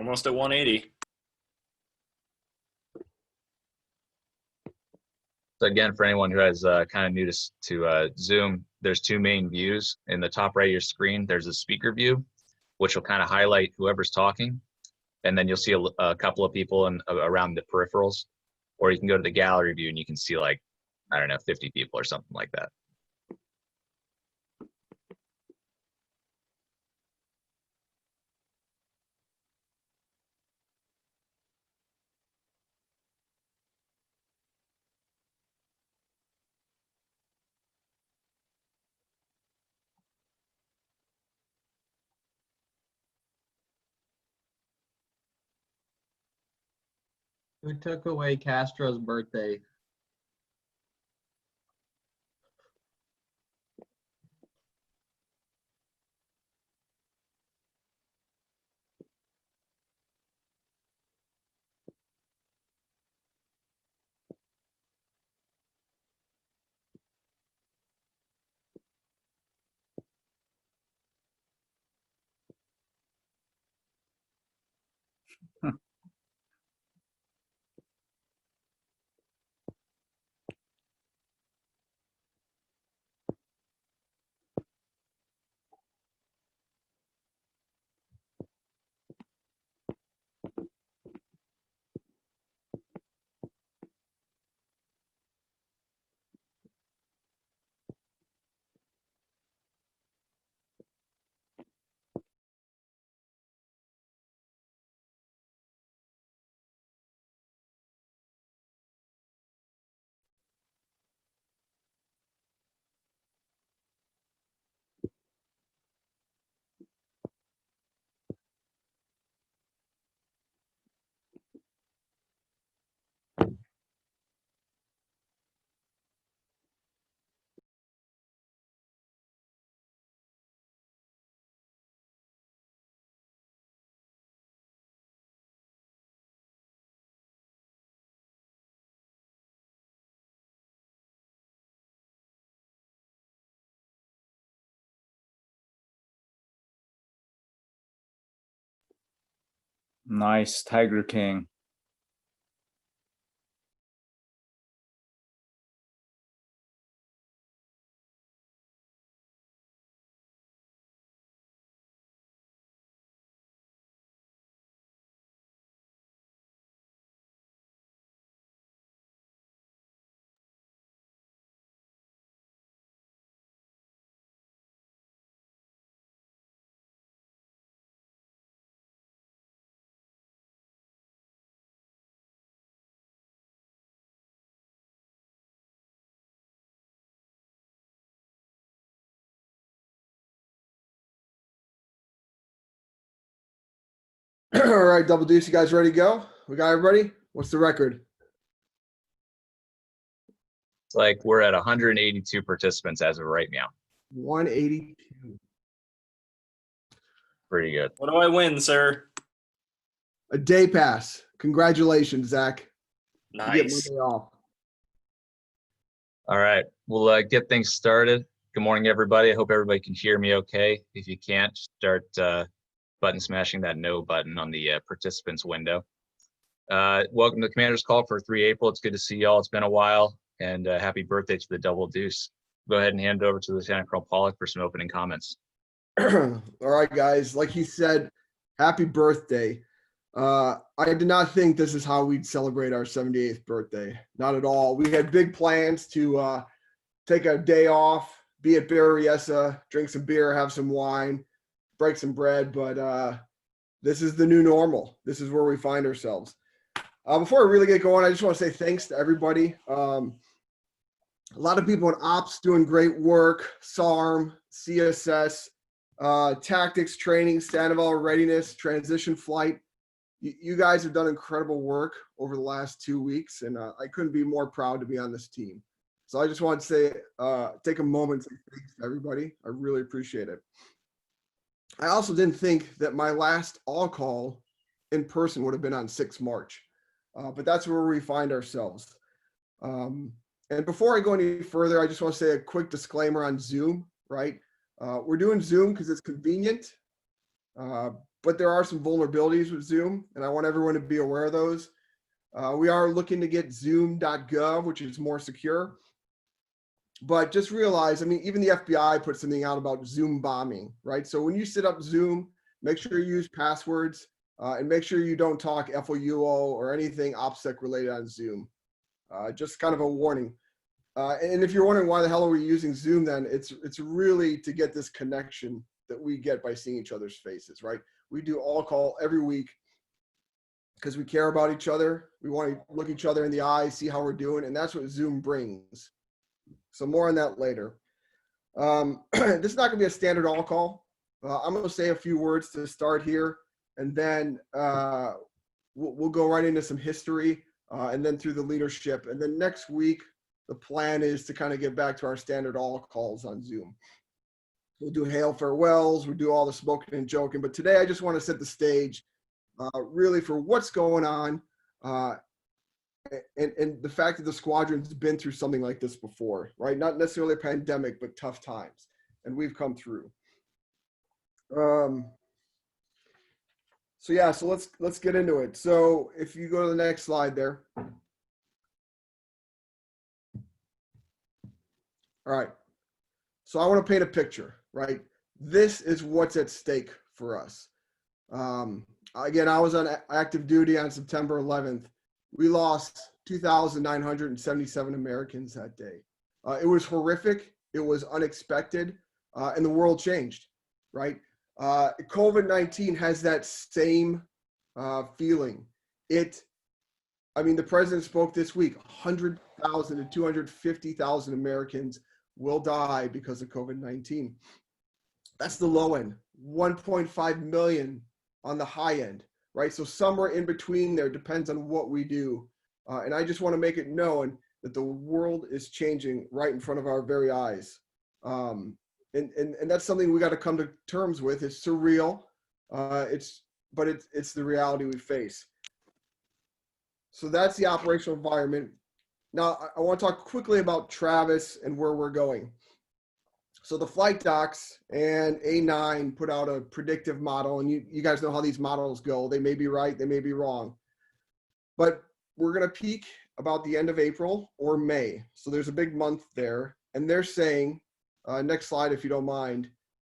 Almost at 180. So again, for anyone who has kind of new to Zoom, there's two main views. In the top right of your screen, there's a speaker view, which will kind of highlight whoever's talking. And then you'll see a couple of people around the peripherals. Or you can go to the gallery view and you can see, like, I don't know, 50 people or something like that. Who took away Castro's birthday? Nice, Tiger King. All right, Double Deuce, you guys ready to go? We got everybody? What's the record? It's like we're at 182 participants as of right now. 182. Pretty good. What do I win, sir? A day pass. Congratulations, Zach. You get Nice. Monday off. All right, we'll get things started. Good morning, everybody. I hope everybody can hear me okay. If you can't, start button smashing that no button on the participants window. Welcome to Commander's Call for 3 April. It's good to see y'all. It's been a while, and happy birthday to the Double Deuce. Go ahead and hand it over to Lieutenant Colonel Pollock for some opening comments. All right, guys. Like he said, happy birthday. I did not think this is how we'd celebrate our 78th birthday. Not at all. We had big plans to take a day off, be at Berryessa, drink some beer, have some wine, break some bread, but this is the new normal. This is where we find ourselves. Before I really get going, I just want to say thanks to everybody. A lot of people in ops doing great work, SARM, CSS, tactics, training, Sandoval readiness, transition flight. You guys have done incredible work over the last 2 weeks, and I couldn't be more proud to be on this team. So I just want to say, take a moment to say thanks to everybody. I really appreciate it. I also didn't think that my last all call in person would have been on 6 March, but that's where we find ourselves. And before I go any further, I just want to say a quick disclaimer on Zoom, right? We're doing Zoom because it's convenient, but there are some vulnerabilities with Zoom, and I want everyone to be aware of those. We are looking to get zoom.gov, which is more secure. But just realize, I mean, even the FBI put something out about Zoom bombing, right? So when you set up Zoom, make sure you use passwords and make sure you don't talk FOUO or anything OPSEC related on Zoom. Just kind of a warning. And if you're wondering why the hell are we using Zoom, then it's really to get this connection that we get by seeing each other's faces, right? We do all call every week because we care about each other. We want to look each other in the eye, see how we're doing, and that's what Zoom brings. So more on that later. This is not going to be a standard all call. I'm going to say a few words to start here, and then we'll go right into some history and then through the leadership. And then next week, the plan is to kind of get back to our standard all calls on Zoom. We'll do hail farewells, we'll do all the smoking and joking. But today I just want to set the stage really for what's going on and the fact that the squadron's been through something like this before, right? Not necessarily a pandemic, but tough times. And we've come through. So yeah, so let's get into it. So if you go to the next slide there. All right. So I want to paint a picture, right? This is what's at stake for us. Again, I was on active duty on September 11th. We lost 2,977 Americans that day. It was horrific. It was unexpected, and the world changed, right? COVID-19 has that same feeling. I mean, the president spoke this week, 100,000 to 250,000 Americans will die because of COVID-19. That's the low end, 1.5 million on the high end, right? So somewhere in between there depends on what we do. And I just want to make it known that the world is changing right in front of our very eyes. And that's something we got to come to terms with. It's surreal, but it's the reality we face. So that's the operational environment. Now, I want to talk quickly about Travis and where we're going. So the flight docs and A9 put out a predictive model, and you guys know how these models go. They may be right, they may be wrong. But we're going to peak about the end of April or May. So there's a big month there. And they're saying, next slide if you don't mind,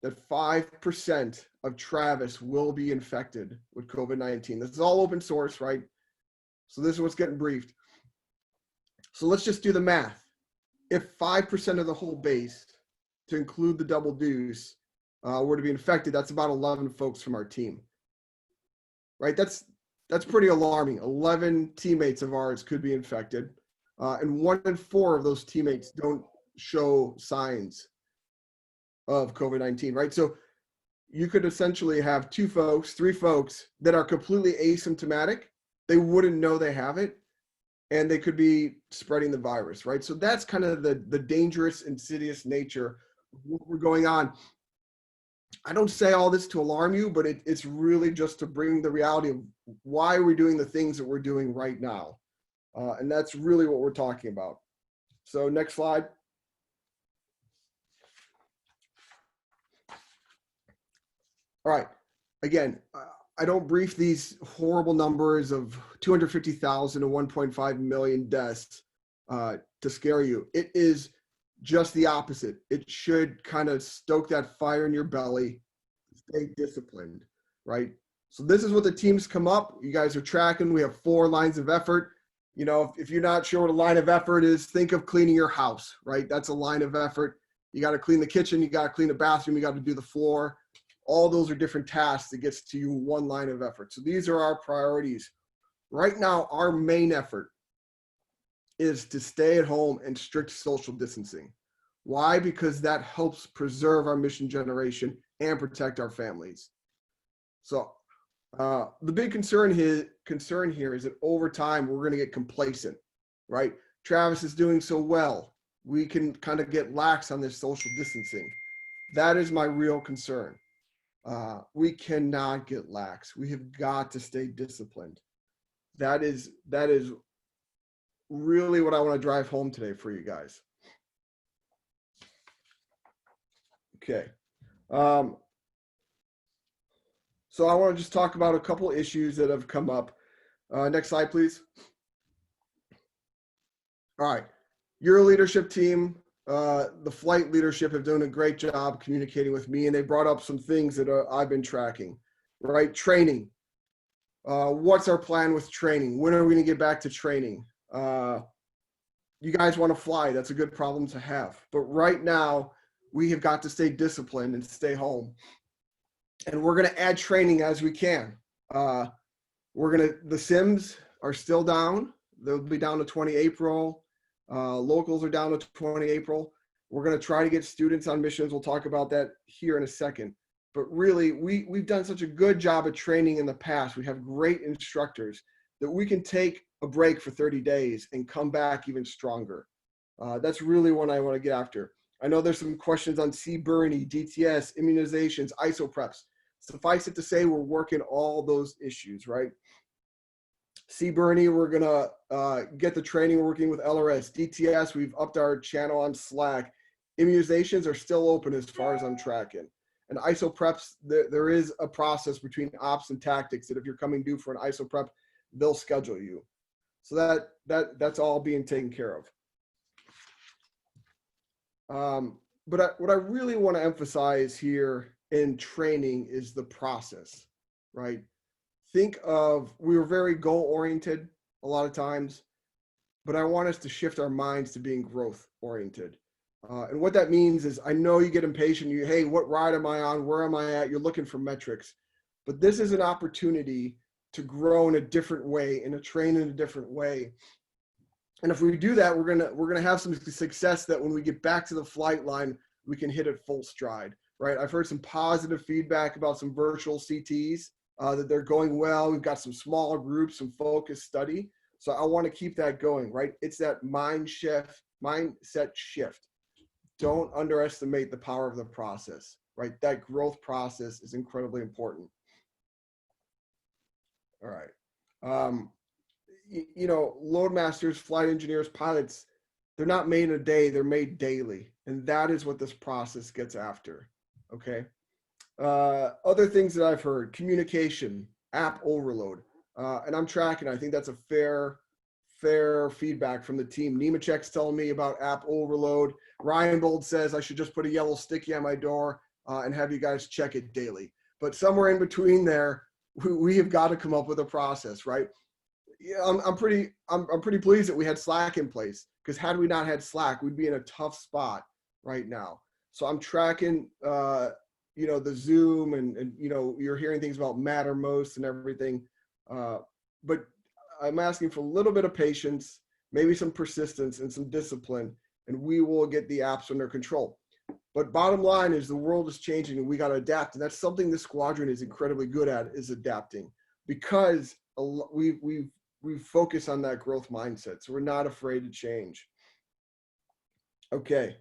that 5% of Travis will be infected with COVID-19. This is all open source, right? So this is what's getting briefed. So let's just do the math. If 5% of the whole base, to include the double deuce, were to be infected, that's about 11 folks from our team, right? That's pretty alarming. 11 teammates of ours could be infected, and 1 in 4 of those teammates don't show signs of COVID-19, right? So you could essentially have 2 folks, 3 folks that are completely asymptomatic. They wouldn't know they have it, and they could be spreading the virus, right? So that's kind of the dangerous, insidious nature of what we're going on. I don't say all this to alarm you, but it's really just to bring the reality of why we're doing the things that we're doing right now. And that's really what we're talking about. So next slide. All right. Again, I don't brief these horrible numbers of 250,000 to 1.5 million deaths to scare you. It is just the opposite. It should kind of stoke that fire in your belly, stay disciplined, right? So this is what the teams come up. You guys are tracking. We have 4 lines of effort. You know, if you're not sure what a line of effort is, think of cleaning your house, right? That's a line of effort. You got to clean the kitchen. You got to clean the bathroom. You got to do the floor. All those are different tasks that gets to you one line of effort. So these are our priorities. Right now, our main effort is to stay at home and strict social distancing. Why? Because that helps preserve our mission generation and protect our families. So the big concern here is that over time, we're going to get complacent, right? Travis is doing so well. We can kind of get lax on this social distancing. That is my real concern. We cannot get lax. We have got to stay disciplined. That is really what I want to drive home today for you guys. Okay. So I want to just talk about a couple issues that have come up. Next slide, please. All right. Your leadership team, the flight leadership have done a great job communicating with me, and they brought up some things that I've been tracking, right? Training. What's our plan with training? When are we going to get back to training? You guys want to fly. That's a good problem to have. But right now, we have got to stay disciplined and stay home. And we're going to add training as we can. The sims are still down. They'll be down to 20 April. Locals are down to 20 April. We're going to try to get students on missions. We'll talk about that here in a second. But really, we've done such a good job of training in the past. We have great instructors that we can take a break for 30 days and come back even stronger. That's really what I want to get after. I know there's some questions on CBRNE, DTS, immunizations, isopreps. Suffice it to say, we're working all those issues, right? CBRNE, we're gonna get the training working with LRS. DTS, we've upped our channel on Slack. Immunizations are still open as far as I'm tracking. And isopreps, there is a process between ops and tactics that if you're coming due for an isoprep, they'll schedule you. So that's all being taken care of. But what I really want to emphasize here in training is the process, right? Think of, we were very goal-oriented a lot of times, but I want us to shift our minds to being growth-oriented. And what that means is, I know you get impatient. Hey, what ride am I on? Where am I at? You're looking for metrics. But this is an opportunity to grow in a different way and to train in a different way. And if we do that, we're gonna have some success that when we get back to the flight line, we can hit it full stride, right? I've heard some positive feedback about some virtual CTs, that they're going well. We've got some smaller groups, some focused study. So I want to keep that going, right? It's that mindset shift. Don't underestimate the power of the process, right? That growth process is incredibly important. All right. Load masters, flight engineers, pilots, they're not made in a day, they're made daily. And that is what this process gets after, okay? Other things that I've heard, communication, app overload. And I'm tracking, I think that's a fair feedback from the team. Nemechek's telling me about app overload. Ryan Bold says I should just put a yellow sticky on my door and have you guys check it daily. But somewhere in between there, we have got to come up with a process, right? Yeah, I'm pretty pleased that we had Slack in place, because had we not had Slack, we'd be in a tough spot right now. So I'm tracking, the Zoom and you're hearing things about Mattermost and everything. But I'm asking for a little bit of patience, maybe some persistence and some discipline, and we will get the apps under control. But bottom line is the world is changing and we got to adapt. And that's something the squadron is incredibly good at, is adapting, because we've focused on that growth mindset. So we're not afraid to change. Okay.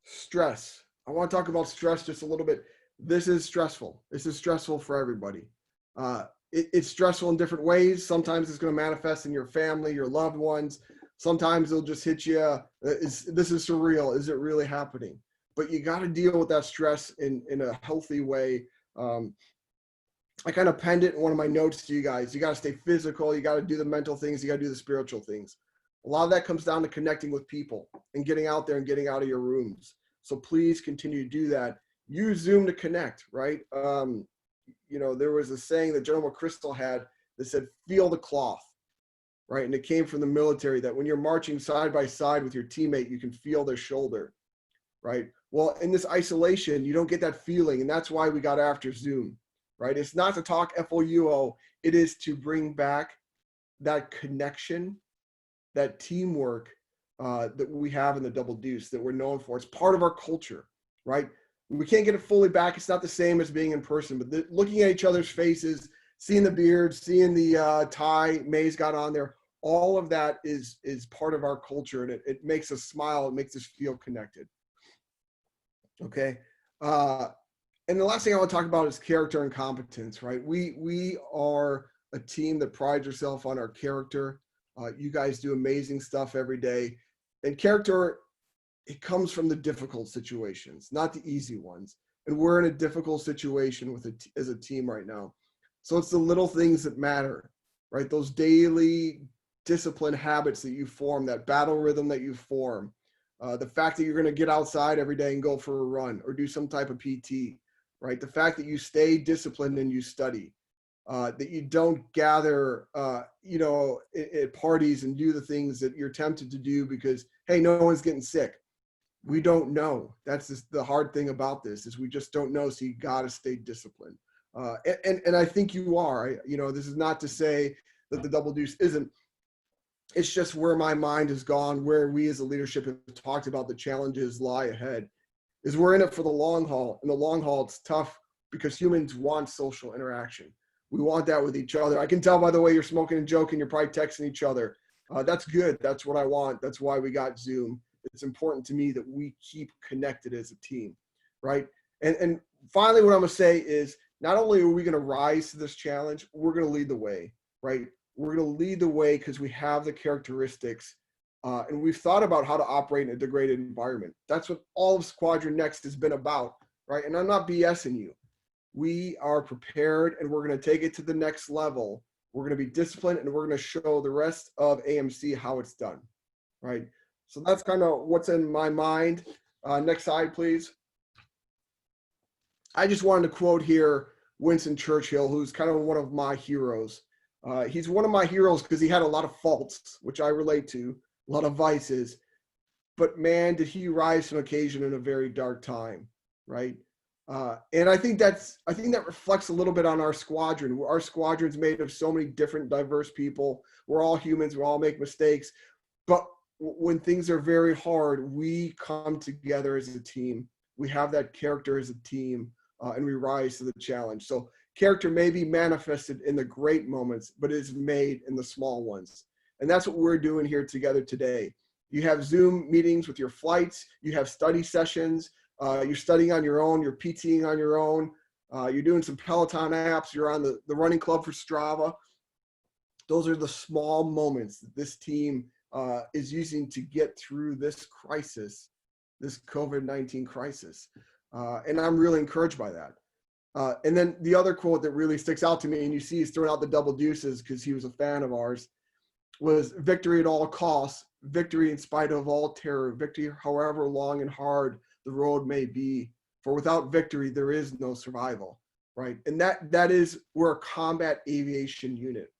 Stress. I want to talk about stress just a little bit. This is stressful. This is stressful for everybody. It's stressful in different ways. Sometimes it's going to manifest in your family, your loved ones. Sometimes it'll just hit you. This is surreal. Is it really happening? But you got to deal with that stress in a healthy way. I kind of penned it in one of my notes to you guys. You got to stay physical. You got to do the mental things. You got to do the spiritual things. A lot of that comes down to connecting with people and getting out there and getting out of your rooms. So please continue to do that. Use Zoom to connect, right? There was a saying that General McChrystal had that said, feel the cloth, right? And it came from the military, that when you're marching side by side with your teammate, you can feel their shoulder, right? Well, in this isolation, you don't get that feeling. And that's why we got after Zoom, right? It's not to talk FOUO. It is to bring back that connection, that teamwork that we have in the Double Deuce that we're known for. It's part of our culture, right? We can't get it fully back. It's not the same as being in person, but looking at each other's faces, seeing the beards, seeing the tie May's got on there, all of that is part of our culture, and it makes us smile. It makes us feel connected. Okay. And the last thing I want to talk about is character and competence, right? We are a team that prides ourselves on our character. You guys do amazing stuff every day. And character, it comes from the difficult situations, not the easy ones. And we're in a difficult situation with it as a team right now. So it's the little things that matter, right? Those daily discipline habits that you form, that battle rhythm that you form, the fact that you're going to get outside every day and go for a run or do some type of PT, right? The fact that you stay disciplined and you study, that you don't gather, at parties and do the things that you're tempted to do because, hey, no one's getting sick. We don't know. That's just the hard thing about this is we just don't know. So you got to stay disciplined. And I think you are. This is not to say that the double deuce isn't. It's just where my mind has gone, where we as a leadership have talked about the challenges lie ahead, is we're in it for the long haul. And the long haul, it's tough because humans want social interaction. We want that with each other. I can tell by the way you're smoking and joking, you're probably texting each other. That's good. That's what I want. That's why we got Zoom. It's important to me that we keep connected as a team, right? And finally, what I'm going to say is not only are we going to rise to this challenge, we're going to lead the way, right? We're going to lead the way because we have the characteristics and we've thought about how to operate in a degraded environment. That's what all of Squadron Next has been about, right? And I'm not BSing you. We are prepared and we're going to take it to the next level. We're going to be disciplined and we're going to show the rest of AMC how it's done, right? So that's kind of what's in my mind. Next slide, please. I just wanted to quote here Winston Churchill, who's kind of one of my heroes. He's one of my heroes because he had a lot of faults, which I relate to, a lot of vices. But man, did he rise to an occasion in a very dark time, right? And I think that reflects a little bit on our squadron. Our squadron's made of so many different, diverse people. We're all humans. We all make mistakes. But when things are very hard, we come together as a team. We have that character as a team, and we rise to the challenge. So character may be manifested in the great moments, but it is made in the small ones. And that's what we're doing here together today. You have Zoom meetings with your flights. You have study sessions. You're studying on your own. You're PTing on your own. You're doing some Peloton apps. You're on the running club for Strava. Those are the small moments that this team is using to get through this crisis, this COVID-19 crisis. And I'm really encouraged by that. And then the other quote that really sticks out to me, and you see he's throwing out the double deuces because he was a fan of ours, was victory at all costs, victory in spite of all terror, victory however long and hard the road may be. For without victory, there is no survival, right? And that is, we're a combat aviation unit.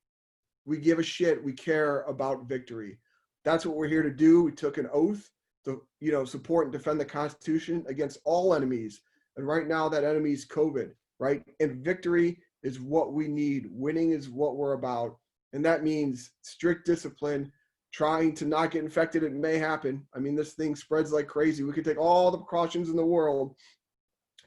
We give a shit, we care about victory. That's what we're here to do. We took an oath to, support and defend the Constitution against all enemies. And right now that enemy is COVID, right? And victory is what we need. Winning is what we're about. And that means strict discipline, trying to not get infected. It may happen. I mean, this thing spreads like crazy. We could take all the precautions in the world,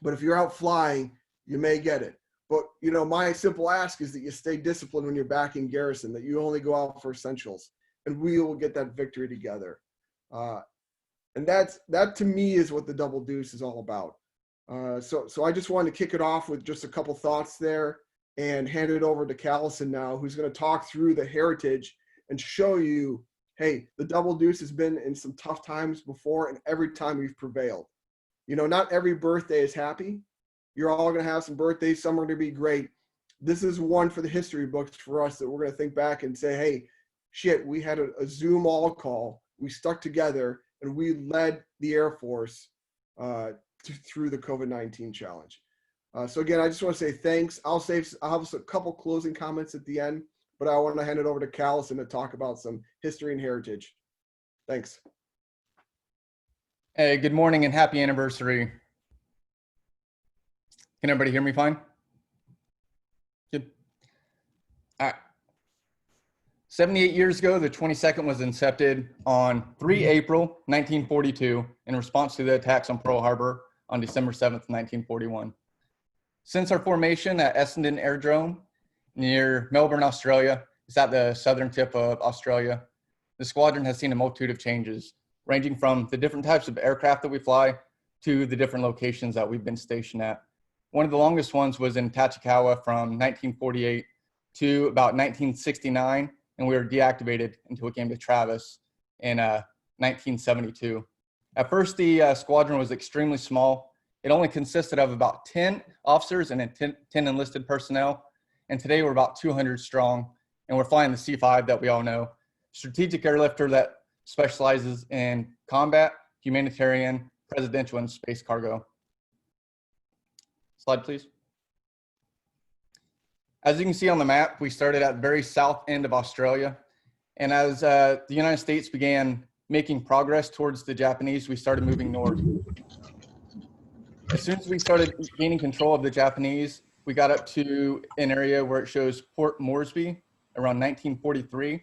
but if you're out flying, you may get it. But, my simple ask is that you stay disciplined when you're back in garrison, that you only go out for essentials, and we will get that victory together. And that to me is what the double deuce is all about. So I just wanted to kick it off with just a couple thoughts there and hand it over to Callison now, who's going to talk through the heritage and show you, hey, the double deuce has been in some tough times before, and every time we've prevailed. Not every birthday is happy. You're all going to have some birthdays. Some are going to be great. This is one for the history books for us that we're going to think back and say, hey, shit, we had a Zoom all call. We stuck together and we led the Air Force through the COVID-19 challenge. So again, I just want to say thanks. I'll have a couple closing comments at the end, but I want to hand it over to Callison to talk about some history and heritage. Thanks. Hey, good morning and happy anniversary. Can everybody hear me fine? Good. All right. 78 years ago, the 22nd was incepted on 3 April 1942 in response to the attacks on Pearl Harbor on December 7th, 1941. Since our formation at Essendon Airdrome near Melbourne, Australia, it's at the southern tip of Australia, the squadron has seen a multitude of changes, ranging from the different types of aircraft that we fly to the different locations that we've been stationed at. One of the longest ones was in Tachikawa from 1948 to about 1969, and we were deactivated until we came to Travis in 1972. At first, the squadron was extremely small. it only consisted of about 10 officers and 10 enlisted personnel. And today we're about 200 strong, and we're flying the C-5 that we all know. Strategic airlifter that specializes in combat, humanitarian, presidential, and space cargo. Slide, please. As you can see on the map, we started at the very south end of Australia. And as the United States began making progress towards the Japanese, we started moving north. As soon as we started gaining control of the Japanese, we got up to an area where it shows Port Moresby around 1943.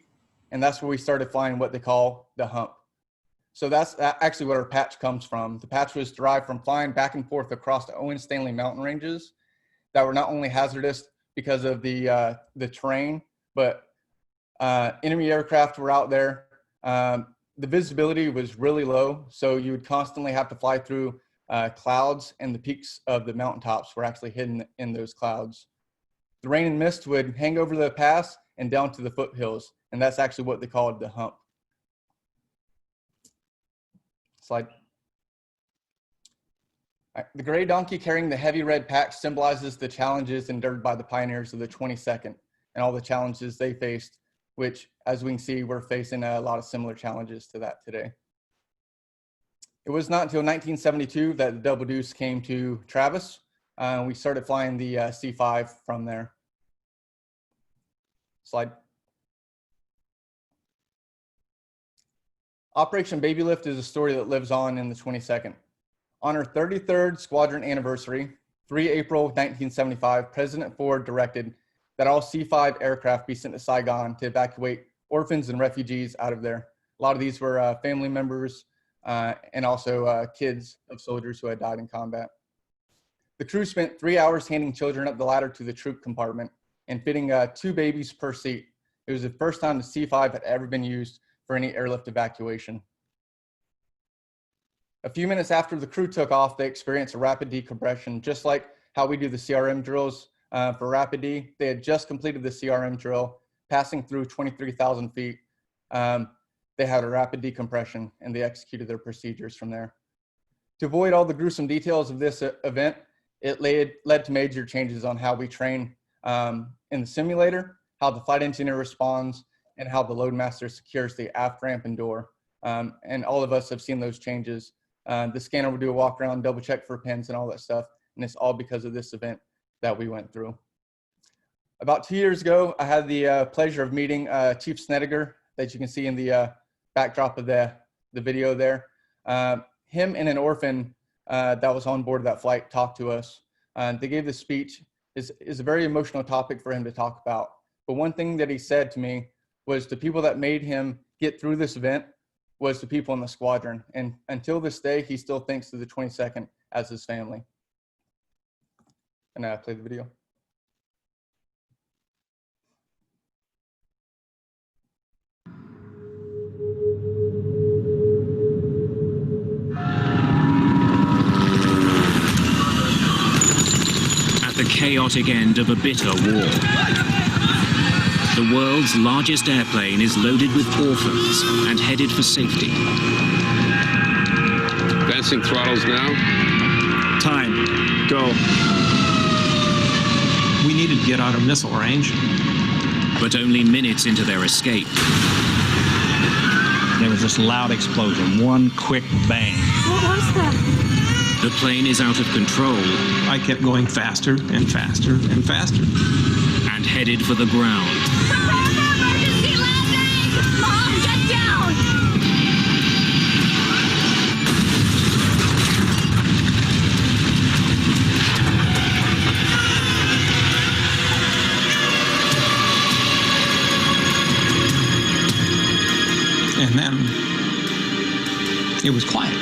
And that's where we started flying what they call the hump. So that's actually what our patch comes from. The patch was derived from flying back and forth across the Owen Stanley mountain ranges that were not only hazardous because of the terrain, but enemy aircraft were out there. The visibility was really low, so you would constantly have to fly through clouds, and the peaks of the mountaintops were actually hidden in those clouds. The rain and mist would hang over the pass and down to the foothills, and that's actually what they called the hump. Slide. The gray donkey carrying the heavy red patch symbolizes the challenges endured by the pioneers of the 22nd and all the challenges they faced, which, as we can see, we're facing a lot of similar challenges to that today. It was not until 1972 that the Double Deuce came to Travis. We started flying the C-5 from there. Slide. Operation Baby Lift is a story that lives on in the 22nd. On her 33rd squadron anniversary, 3 April 1975, President Ford directed that all C-5 aircraft be sent to Saigon to evacuate orphans and refugees out of there. A lot of these were family members and also kids of soldiers who had died in combat. The crew spent 3 hours handing children up the ladder to the troop compartment and fitting 2 babies per seat. It was the first time the C-5 had ever been used for any airlift evacuation. A few minutes after the crew took off, they experienced a rapid decompression, just like how we do the CRM drills for Rapid D. They had just completed the CRM drill, passing through 23,000 feet. They had a rapid decompression, and they executed their procedures from there. To avoid all the gruesome details of this event, it led to major changes on how we train in the simulator, how the flight engineer responds, and how the loadmaster secures the aft ramp and door. And all of us have seen those changes. The scanner will do a walk around, double check for pins and all that stuff. And it's all because of this event that we went through. About 2 years ago, I had the pleasure of meeting Chief Snedeker that you can see in the backdrop of the video there. Him and an orphan that was on board that flight talked to us. They gave this speech. Is a very emotional topic for him to talk about. But one thing that he said to me was the people that made him get through this event was the people in the squadron. And until this day, he still thinks of the 22nd as his family. And I play the video. At the chaotic end of a bitter war, the world's largest airplane is loaded with orphans and headed for safety. Advancing throttles now. Time. Go. We needed to get out of missile range. But only minutes into their escape, There was this loud explosion. One quick bang. What was that? the plane is out of control I kept going faster and faster and faster. and headed for the ground. Prepare for emergency landing! Mom, get down! And then it was quiet.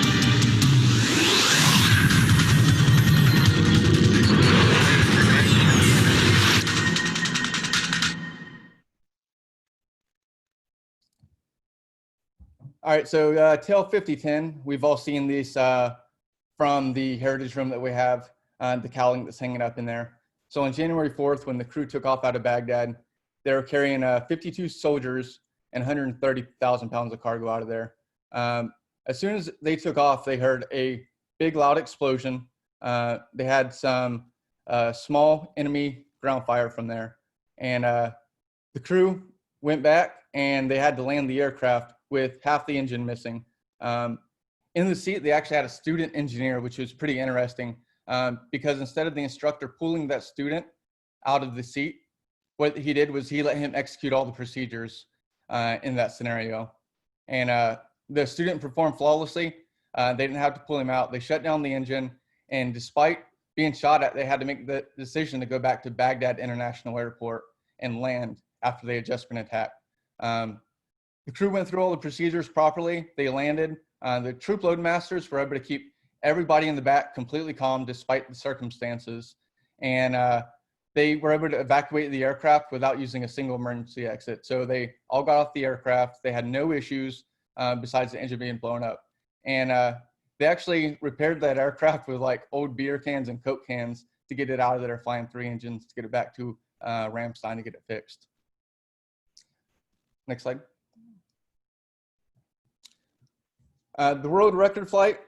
All right, so Tail 5010, we've all seen these from the heritage room that we have, the cowling that's hanging up in there. So on January 4th, when the crew took off out of Baghdad, they were carrying 52 soldiers and 130,000 pounds of cargo out of there. As soon as they took off, they heard a big loud explosion, they had some small enemy ground fire from there. And the crew went back and they had to land the aircraft with half the engine missing. In the seat, they actually had a student engineer, which was pretty interesting because instead of the instructor pulling that student out of the seat, what he did was he let him execute all the procedures in that scenario. And the student performed flawlessly. They didn't have to pull him out. They shut down the engine. And despite being shot at, they had to make the decision to go back to Baghdad International Airport and land after they had just been attacked. The crew went through all the procedures properly. They landed. The troop load masters were able to keep everybody in the back completely calm despite the circumstances. And they were able to evacuate the aircraft without using a single emergency exit. So they all got off the aircraft. They had no issues besides the engine being blown up. And they actually repaired that aircraft with like old beer cans and Coke cans to get it out of their Flying 3 engines to get it back to Ramstein to get it fixed. Next slide. The world record flight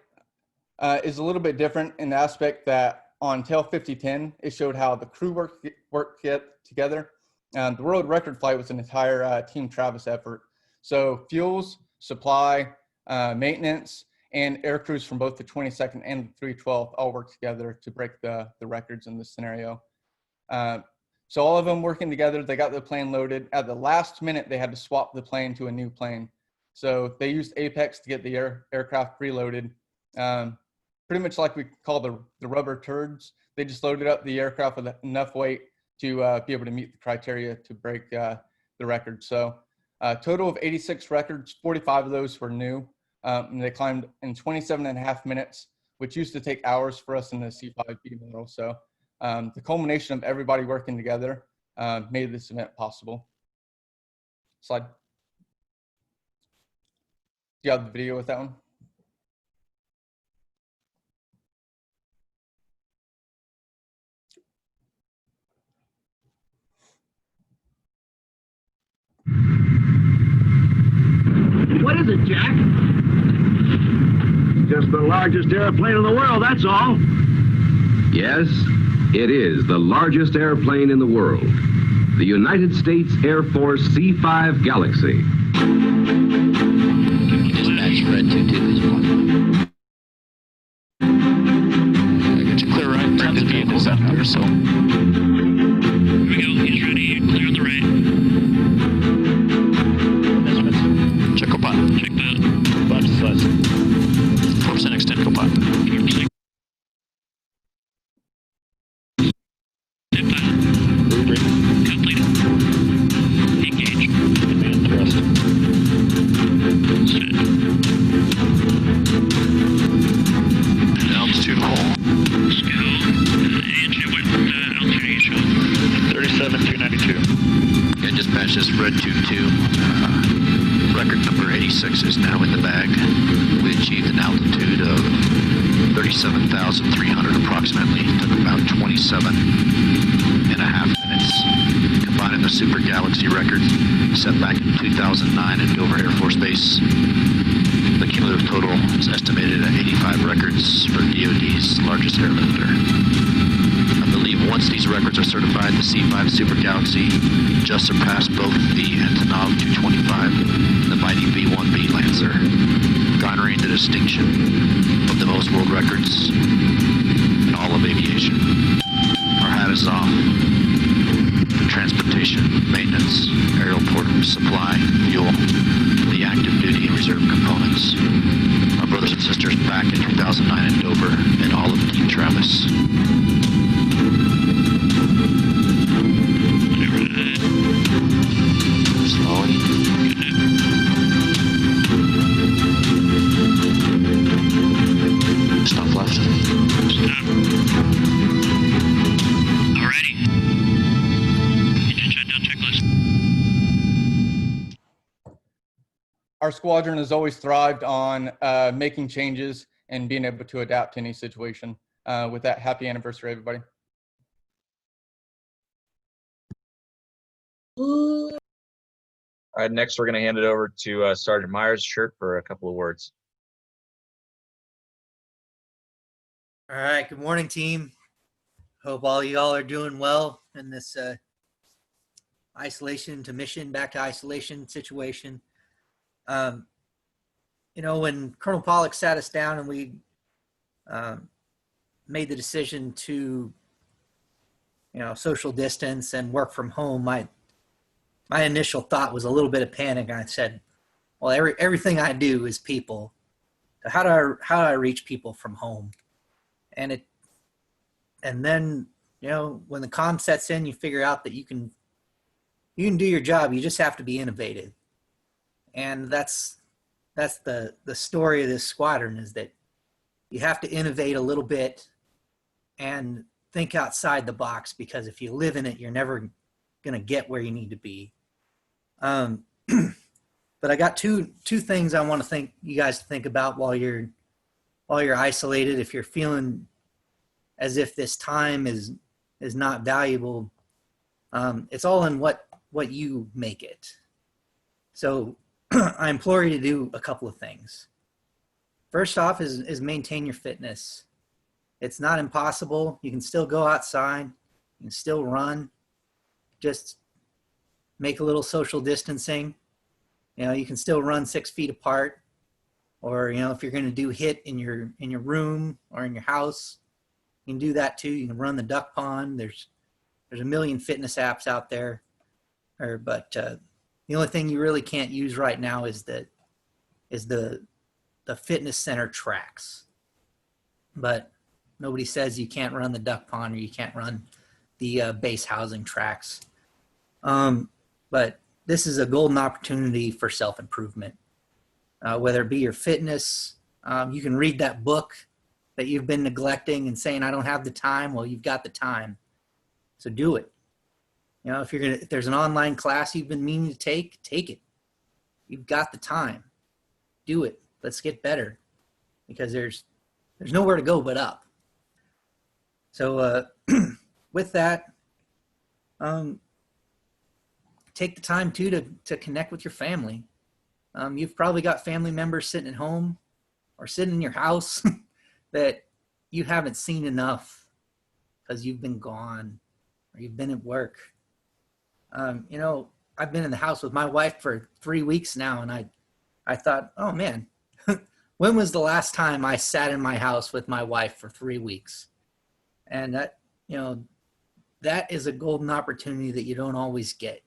is a little bit different in the aspect that on Tail 5010, it showed how the crew worked together. The world record flight was an entire Team Travis effort. So fuels, supply, maintenance, and air crews from both the 22nd and the 312th all worked together to break the records in this scenario. So all of them working together, they got the plane loaded. At the last minute, they had to swap the plane to a new plane. So they used Apex to get the aircraft preloaded. Pretty much like we call the rubber turds. They just loaded up the aircraft with enough weight to be able to meet the criteria to break the record. So a total of 86 records, 45 of those were new. And they climbed in 27.5 minutes, which used to take hours for us in the C5B model. So the culmination of everybody working together made this event possible. Slide. Do you have the video with that one? What is it, Jack? Just the largest airplane in the world, that's all. Yes, it is the largest airplane in the world. The United States Air Force C-5 Galaxy. Dispatch Red 22 is one. It's a clear right. Tons of vehicles out there, so. Here we go. He's ready. Clear on the right. Check copilot. Check that. Button fuzz. 4% extend copilot. 4%. Tip pilot. Rubric. Completed. Engage. Command thrust. Set. Altitude hold. Let's go. Engine what altitude are you showing? 37,292. Yeah, dispatch this Red 22. Record number 86 is now in the bag. We achieved an altitude of 37,300 approximately. Took about 27 and a half minutes. Combining the Super Galaxy record set back in 2009 at Dover Air Force Base, the cumulative total is estimated at 85 records for DoD's largest airlifter. I believe once these records are certified, the C-5 Super Galaxy just surpassed both the Antonov 225 and the mighty B-1B Lancer, garnering the distinction of the most world records in all of aviation. Our hat is off. Transportation, maintenance, aerial port supply, fuel, the active duty and reserve components. Our brothers and sisters back in 2009 in Dover and all of Team Travis. Slowly. Stop left. Stop. Alrighty. Engine shutdown checklist. Our squadron has always thrived on making changes and being able to adapt to any situation. With that, happy anniversary, everybody. All right, next we're going to hand it over to Sergeant Myers Shirt for a couple of words. All right. Good morning, team. Hope all y'all are doing well in this isolation to mission, back to isolation situation. When Colonel Pollock sat us down and we made the decision to, social distance and work from home, my initial thought was a little bit of panic. I said, well, everything I do is people. So how do I reach people from home? And then, when the calm sets in, you figure out that you can do your job. You just have to be innovative. And that's the story of this squadron, is that you have to innovate a little bit and think outside the box, because if you live in it, you're never going to get where you need to be. But I got two things I want to you guys to think about while you're isolated. If you're feeling as if this time is not valuable, it's all in what you make it. So I implore you to do a couple of things. First off is maintain your fitness. It's not impossible. You can still go outside. You can still run. Just make a little social distancing. You can still run 6 feet apart. Or, if you're going to do HIIT in your room or in your house, you can do that too. You can run the duck pond. There's a million fitness apps out there. But the only thing you really can't use right now is the fitness center tracks. But nobody says you can't run the duck pond or you can't run the base housing tracks. But this is a golden opportunity for self-improvement. Whether it be your fitness, you can read that book that you've been neglecting and saying, I don't have the time. Well, you've got the time. So do it. If there's an online class you've been meaning to take it. You've got the time. Do it. Let's get better, because there's nowhere to go but up. So with that, take the time too to connect with your family. You've probably got family members sitting at home or sitting in your house that you haven't seen enough because you've been gone or you've been at work. I've been in the house with my wife for 3 weeks now, and I thought, oh man, when was the last time I sat in my house with my wife for 3 weeks? And that is a golden opportunity that you don't always get.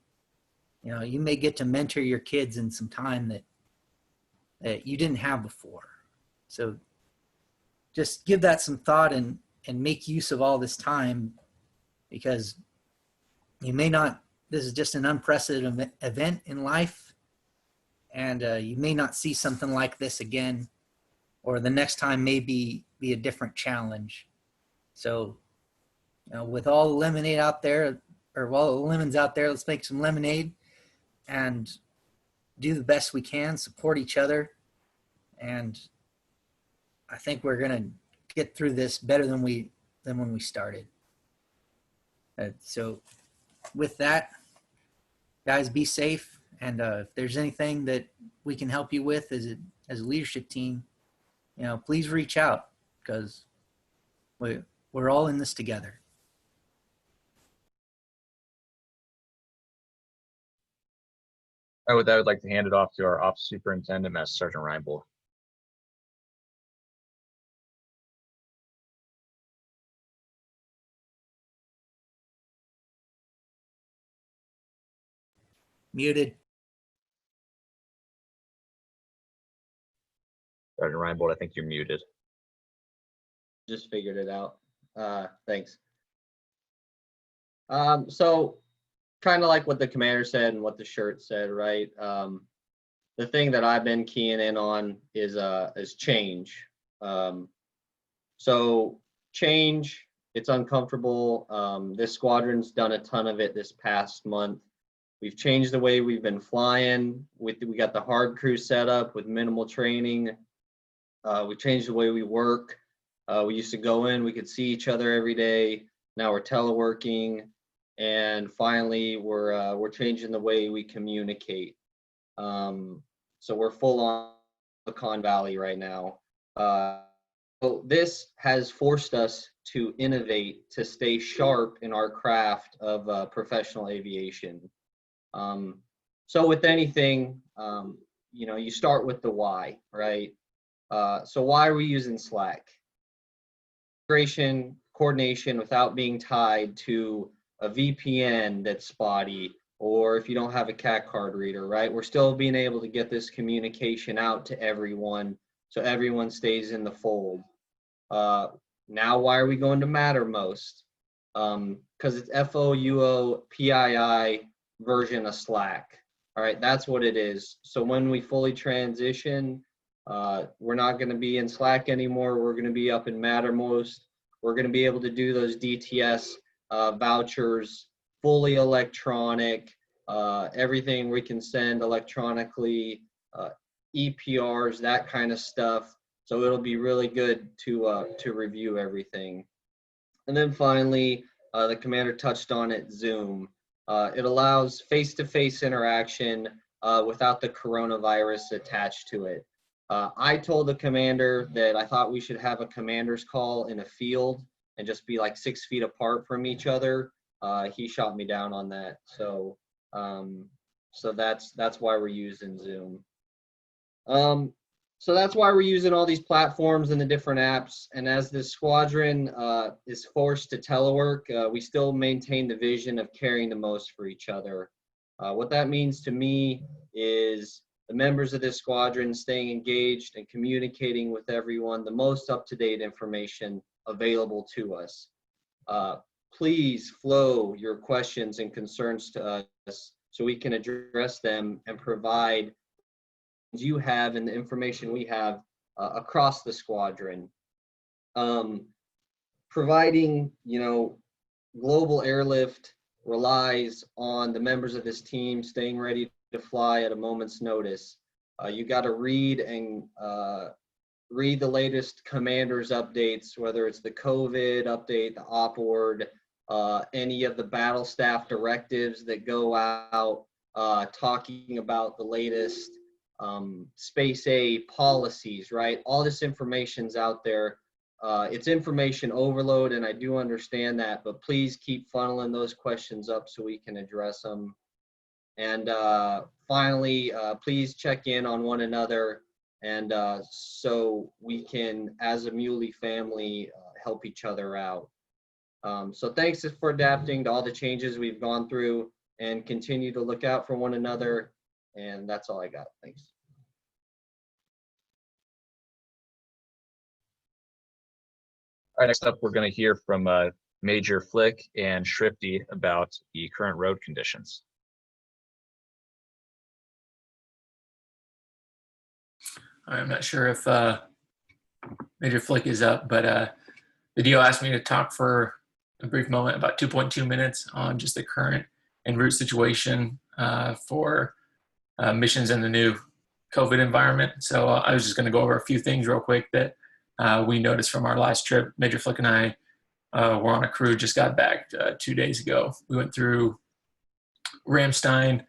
You may get to mentor your kids in some time that you didn't have before. So just give that some thought and make use of all this time, because you may not, this is just an unprecedented event in life, and you may not see something like this again, or the next time may be a different challenge. So, with all the lemonade out there, or all the lemons out there, let's make some lemonade and do the best we can, support each other. And I think we're going to get through this better than when we started. So with that, guys, be safe. And if there's anything that we can help you with as a leadership team, please reach out, because we're all in this together. I would like to hand it off to our Ops Superintendent, Master Sergeant Reinbold. Muted. Sergeant Reinbold, I think you're muted. Just figured it out. Thanks. So kind of like what the commander said and what the shirt said, right? The thing that I've been keying in on is change. So change, it's uncomfortable. This squadron's done a ton of it this past month. We've changed the way we've been flying. We got the hard crew set up with minimal training. We changed the way we work. We used to go in, we could see each other every day. Now we're teleworking, and finally we're changing the way we communicate. So we're full on Silicon Valley right now. this has forced us to innovate, to stay sharp in our craft of professional aviation. So with anything, you start with the why, right? So why are we using Slack? Integration, coordination without being tied to a VPN that's spotty, or if you don't have a CAT card reader, right? We're still being able to get this communication out to everyone so everyone stays in the fold. Now, why are we going to Mattermost? Because it's FOUO PII version of Slack. All right, that's what it is. So when we fully transition, we're not going to be in Slack anymore. We're going to be up in Mattermost. We're going to be able to do those DTS vouchers fully electronic, everything we can send electronically, EPRs, that kind of stuff. So it'll be really good to review everything. And then finally, the commander touched on it, Zoom. It allows face-to-face interaction without the coronavirus attached to it. I told the commander that I thought we should have a commander's call in a field and just be like 6 feet apart from each other. He shot me down on that. So that's why we're using Zoom. So that's why we're using all these platforms and the different apps. And as this squadron is forced to telework, we still maintain the vision of caring the most for each other. What that means to me is the members of this squadron staying engaged and communicating with everyone the most up-to-date information available to us. Please flow your questions and concerns to us so we can address them and provide you have and the information we have across the squadron. Providing, global airlift relies on the members of this team staying ready to fly at a moment's notice. You got to read the latest commanders updates, whether it's the COVID update, the OPORD, any of the battle staff directives that go out talking about the latest Space A policies, right? All this information's out there. It's information overload, and I do understand that, but please keep funneling those questions up so we can address them. And finally, please check in on one another, and so we can, as a Muley family, help each other out. So thanks for adapting to all the changes we've gone through, and continue to look out for one another. And that's all I got. Thanks. All right, next up, we're going to hear from Major Flick and Shrifty about the current road conditions. I'm not sure if Major Flick is up, but the DO asked me to talk for a brief moment, about 2.2 minutes, on just the current en route situation for missions in the new COVID environment. So I was just going to go over a few things real quick that we noticed from our last trip. Major Flick and I were on a crew, just got back 2 days ago. We went through Ramstein,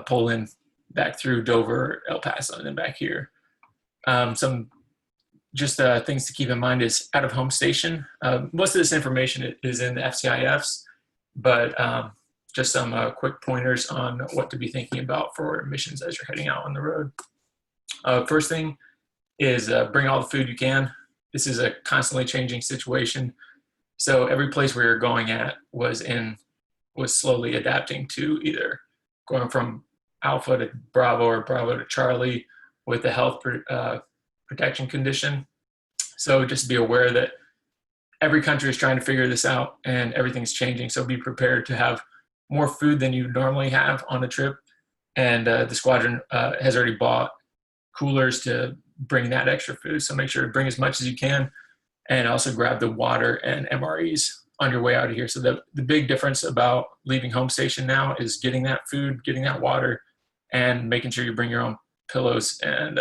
Poland, back through Dover, El Paso, and then back here. Some just things to keep in mind is out of home station. Most of this information is in the FCIFs, but just some quick pointers on what to be thinking about for missions as you're heading out on the road. First thing is bring all the food you can. This is a constantly changing situation. So every place we were going at was slowly adapting to either going from Alpha to Bravo or Bravo to Charlie with the health protection condition. So just be aware that every country is trying to figure this out and everything's changing. So be prepared to have more food than you normally have on a trip. And the squadron has already bought coolers to bring that extra food. So make sure to bring as much as you can, and also grab the water and MREs on your way out of here. So the big difference about leaving home station now is getting that food, getting that water, and making sure you bring your own pillows and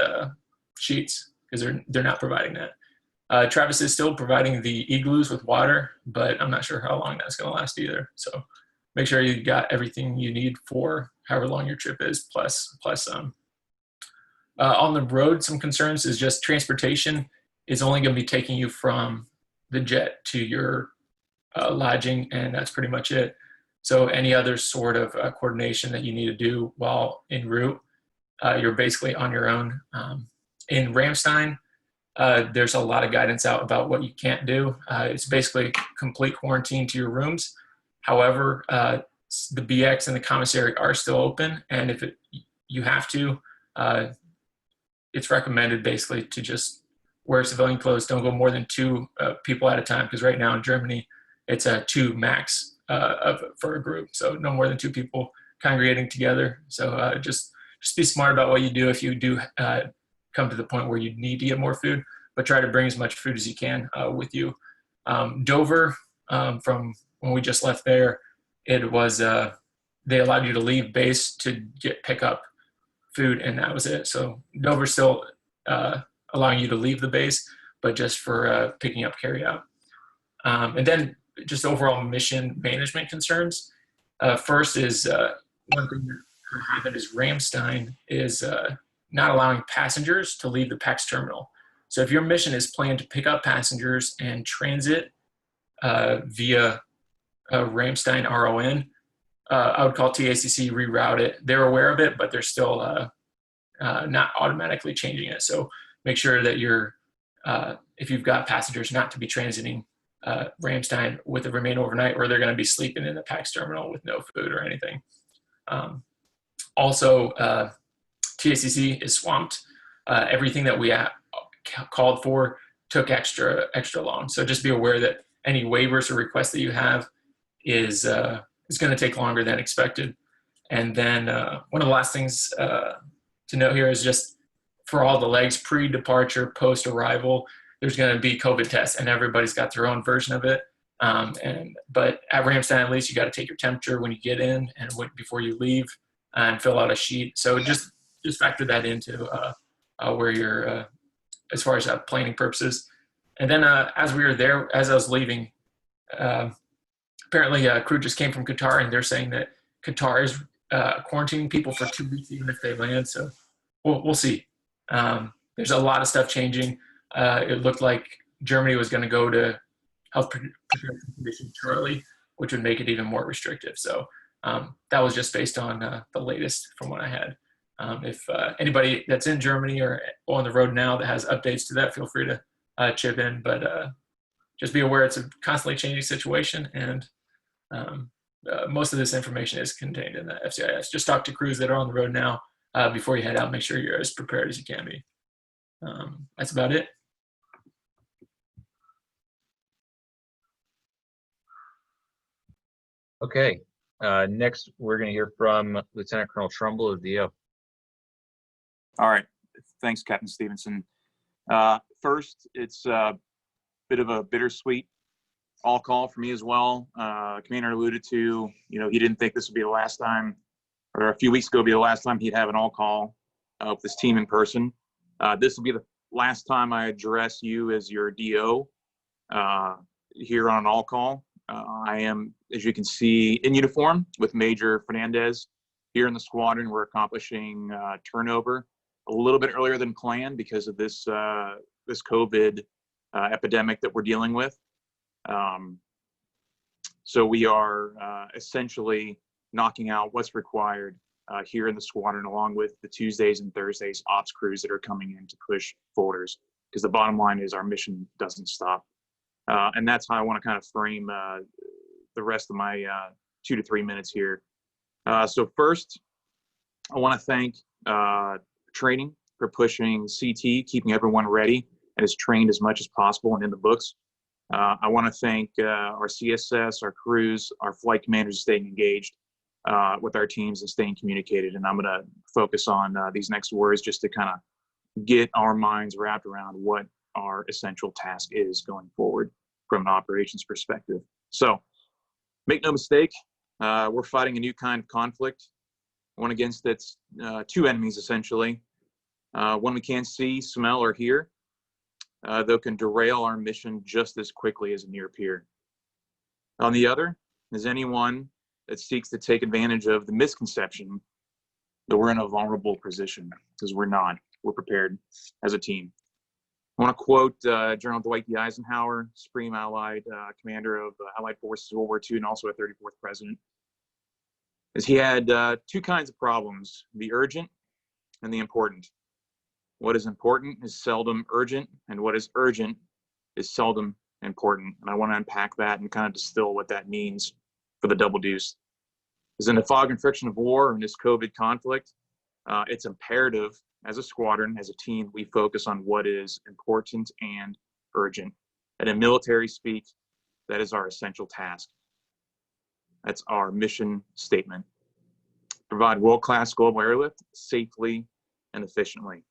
sheets, because they're not providing that. Travis is still providing the igloos with water, but I'm not sure how long that's going to last either. So make sure you got everything you need for however long your trip is, plus some. On the road, some concerns is just transportation is only going to be taking you from the jet to your lodging, and that's pretty much it. So any other sort of coordination that you need to do while en route, you're basically on your own. In Ramstein, there's a lot of guidance out about what you can't do. It's basically complete quarantine to your rooms. However, the BX and the commissary are still open, and if you have to, it's recommended basically to just wear civilian clothes. Don't go more than 2 people at a time, because right now in Germany, it's 2 max for a group. So no more than 2 people congregating together. So just be smart about what you do if you do come to the point where you need to get more food, but try to bring as much food as you can with you. Dover, from when we just left there, it was they allowed you to leave base to pick up food, and that was it. So Dover's still allowing you to leave the base, but just for picking up carry out. And then just overall mission management concerns. First is one thing that happened is Ramstein is not allowing passengers to leave the PAX terminal. So if your mission is planned to pick up passengers and transit via Ramstein RON, I would call TACC, reroute it. They're aware of it, but they're still not automatically changing it. So make sure that you're, if you've got passengers, not to be transiting Ramstein with the remain overnight, or they're going to be sleeping in the PAX terminal with no food or anything. Also, TACC is swamped. Everything that we called for took extra long. So just be aware that any waivers or requests that you have is going to take longer than expected. And then one of the last things to note here is just for all the legs, pre-departure, post-arrival, there's going to be COVID tests, and everybody's got their own version of it. But at Ramstein, at least, you got to take your temperature when you get in and before you leave, and fill out a sheet. So just factor that into where you're as far as planning purposes. And then as we were there, as I was leaving, apparently a crew just came from Qatar, and they're saying that Qatar is quarantining people for 2 weeks even if they land. So we'll see. There's a lot of stuff changing. It looked like Germany was going to go to health protection condition Charlie, which would make it even more restrictive. So that was just based on the latest from what I had. If anybody that's in Germany or on the road now that has updates to that, feel free to chip in. But just be aware it's a constantly changing situation, and most of this information is contained in the FCIS. Just talk to crews that are on the road now before you head out. Make sure you're as prepared as you can be. That's about it. Okay. Next, we're going to hear from Lieutenant Colonel Trumbull of DO. All right. Thanks, Captain Stevenson. First, it's a bit of a bittersweet all call for me as well. Commander alluded to, he didn't think this would be the last time, or a few weeks ago, be the last time he'd have an all call with this team in person. This will be the last time I address you as your DO here on an all call. I am, as you can see, in uniform with Major Fernandez. Here in the squadron, we're accomplishing turnover a little bit earlier than planned because of this this COVID epidemic that we're dealing with. So we are essentially knocking out what's required here in the squadron, along with the Tuesdays and Thursdays ops crews that are coming in to push folders, because the bottom line is our mission doesn't stop. And that's how I want to kind of frame the rest of my 2 to 3 minutes here. So first, I want to thank training for pushing CT, keeping everyone ready and as trained as much as possible and in the books. I want to thank our CSS, our crews, our flight commanders staying engaged with our teams and staying communicated. And I'm going to focus on these next words just to kind of get our minds wrapped around what our essential task is going forward from an operations perspective. So make no mistake, we're fighting a new kind of conflict, one against its two enemies, essentially. One we can't see, smell, or hear, though can derail our mission just as quickly as a near peer. On the other is anyone that seeks to take advantage of the misconception that we're in a vulnerable position, because we're not. We're prepared as a team. I want to quote General Dwight D. Eisenhower, Supreme Allied Commander of Allied Forces World War II and also a 34th President, is he had two kinds of problems, the urgent and the important. What is important is seldom urgent, and what is urgent is seldom important. And I want to unpack that and kind of distill what that means for the Double Deuce. Because in the fog and friction of war and this COVID conflict, it's imperative as a squadron, as a team, we focus on what is important and urgent. And in military speak, that is our essential task. That's our mission statement. Provide world-class global airlift safely and efficiently.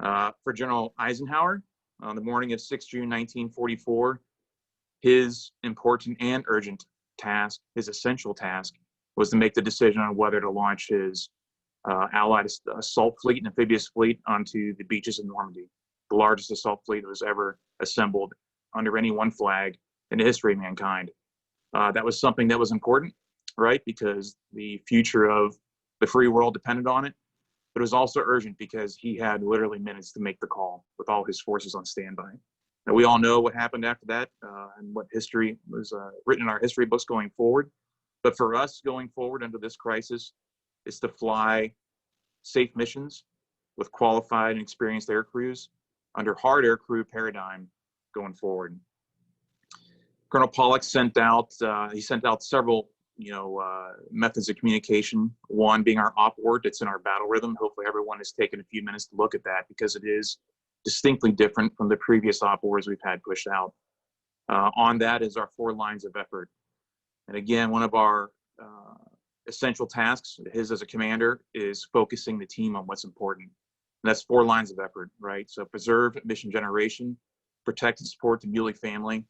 For General Eisenhower, on the morning of 6 June 1944, his important and urgent task, his essential task, was to make the decision on whether to launch his Allied assault fleet and amphibious fleet onto the beaches of Normandy, the largest assault fleet that was ever assembled under any one flag in the history of mankind. That was something that was important, right? Because the future of the free world depended on it. But it was also urgent because he had literally minutes to make the call with all his forces on standby. Now, we all know what happened after that and what history was written in our history books going forward. But for us going forward under this crisis is to fly safe missions with qualified and experienced air crews under hard air crew paradigm going forward. Colonel Pollock sent out several methods of communication, one being our op word. It's in our battle rhythm. Hopefully everyone has taken a few minutes to look at that because it is distinctly different from the previous op words we've had pushed out. On that is our 4 lines of effort. And again, one of our essential tasks, his as a commander, is focusing the team on what's important. And that's 4 lines of effort, right? So preserve mission generation, protect and support the Muley family,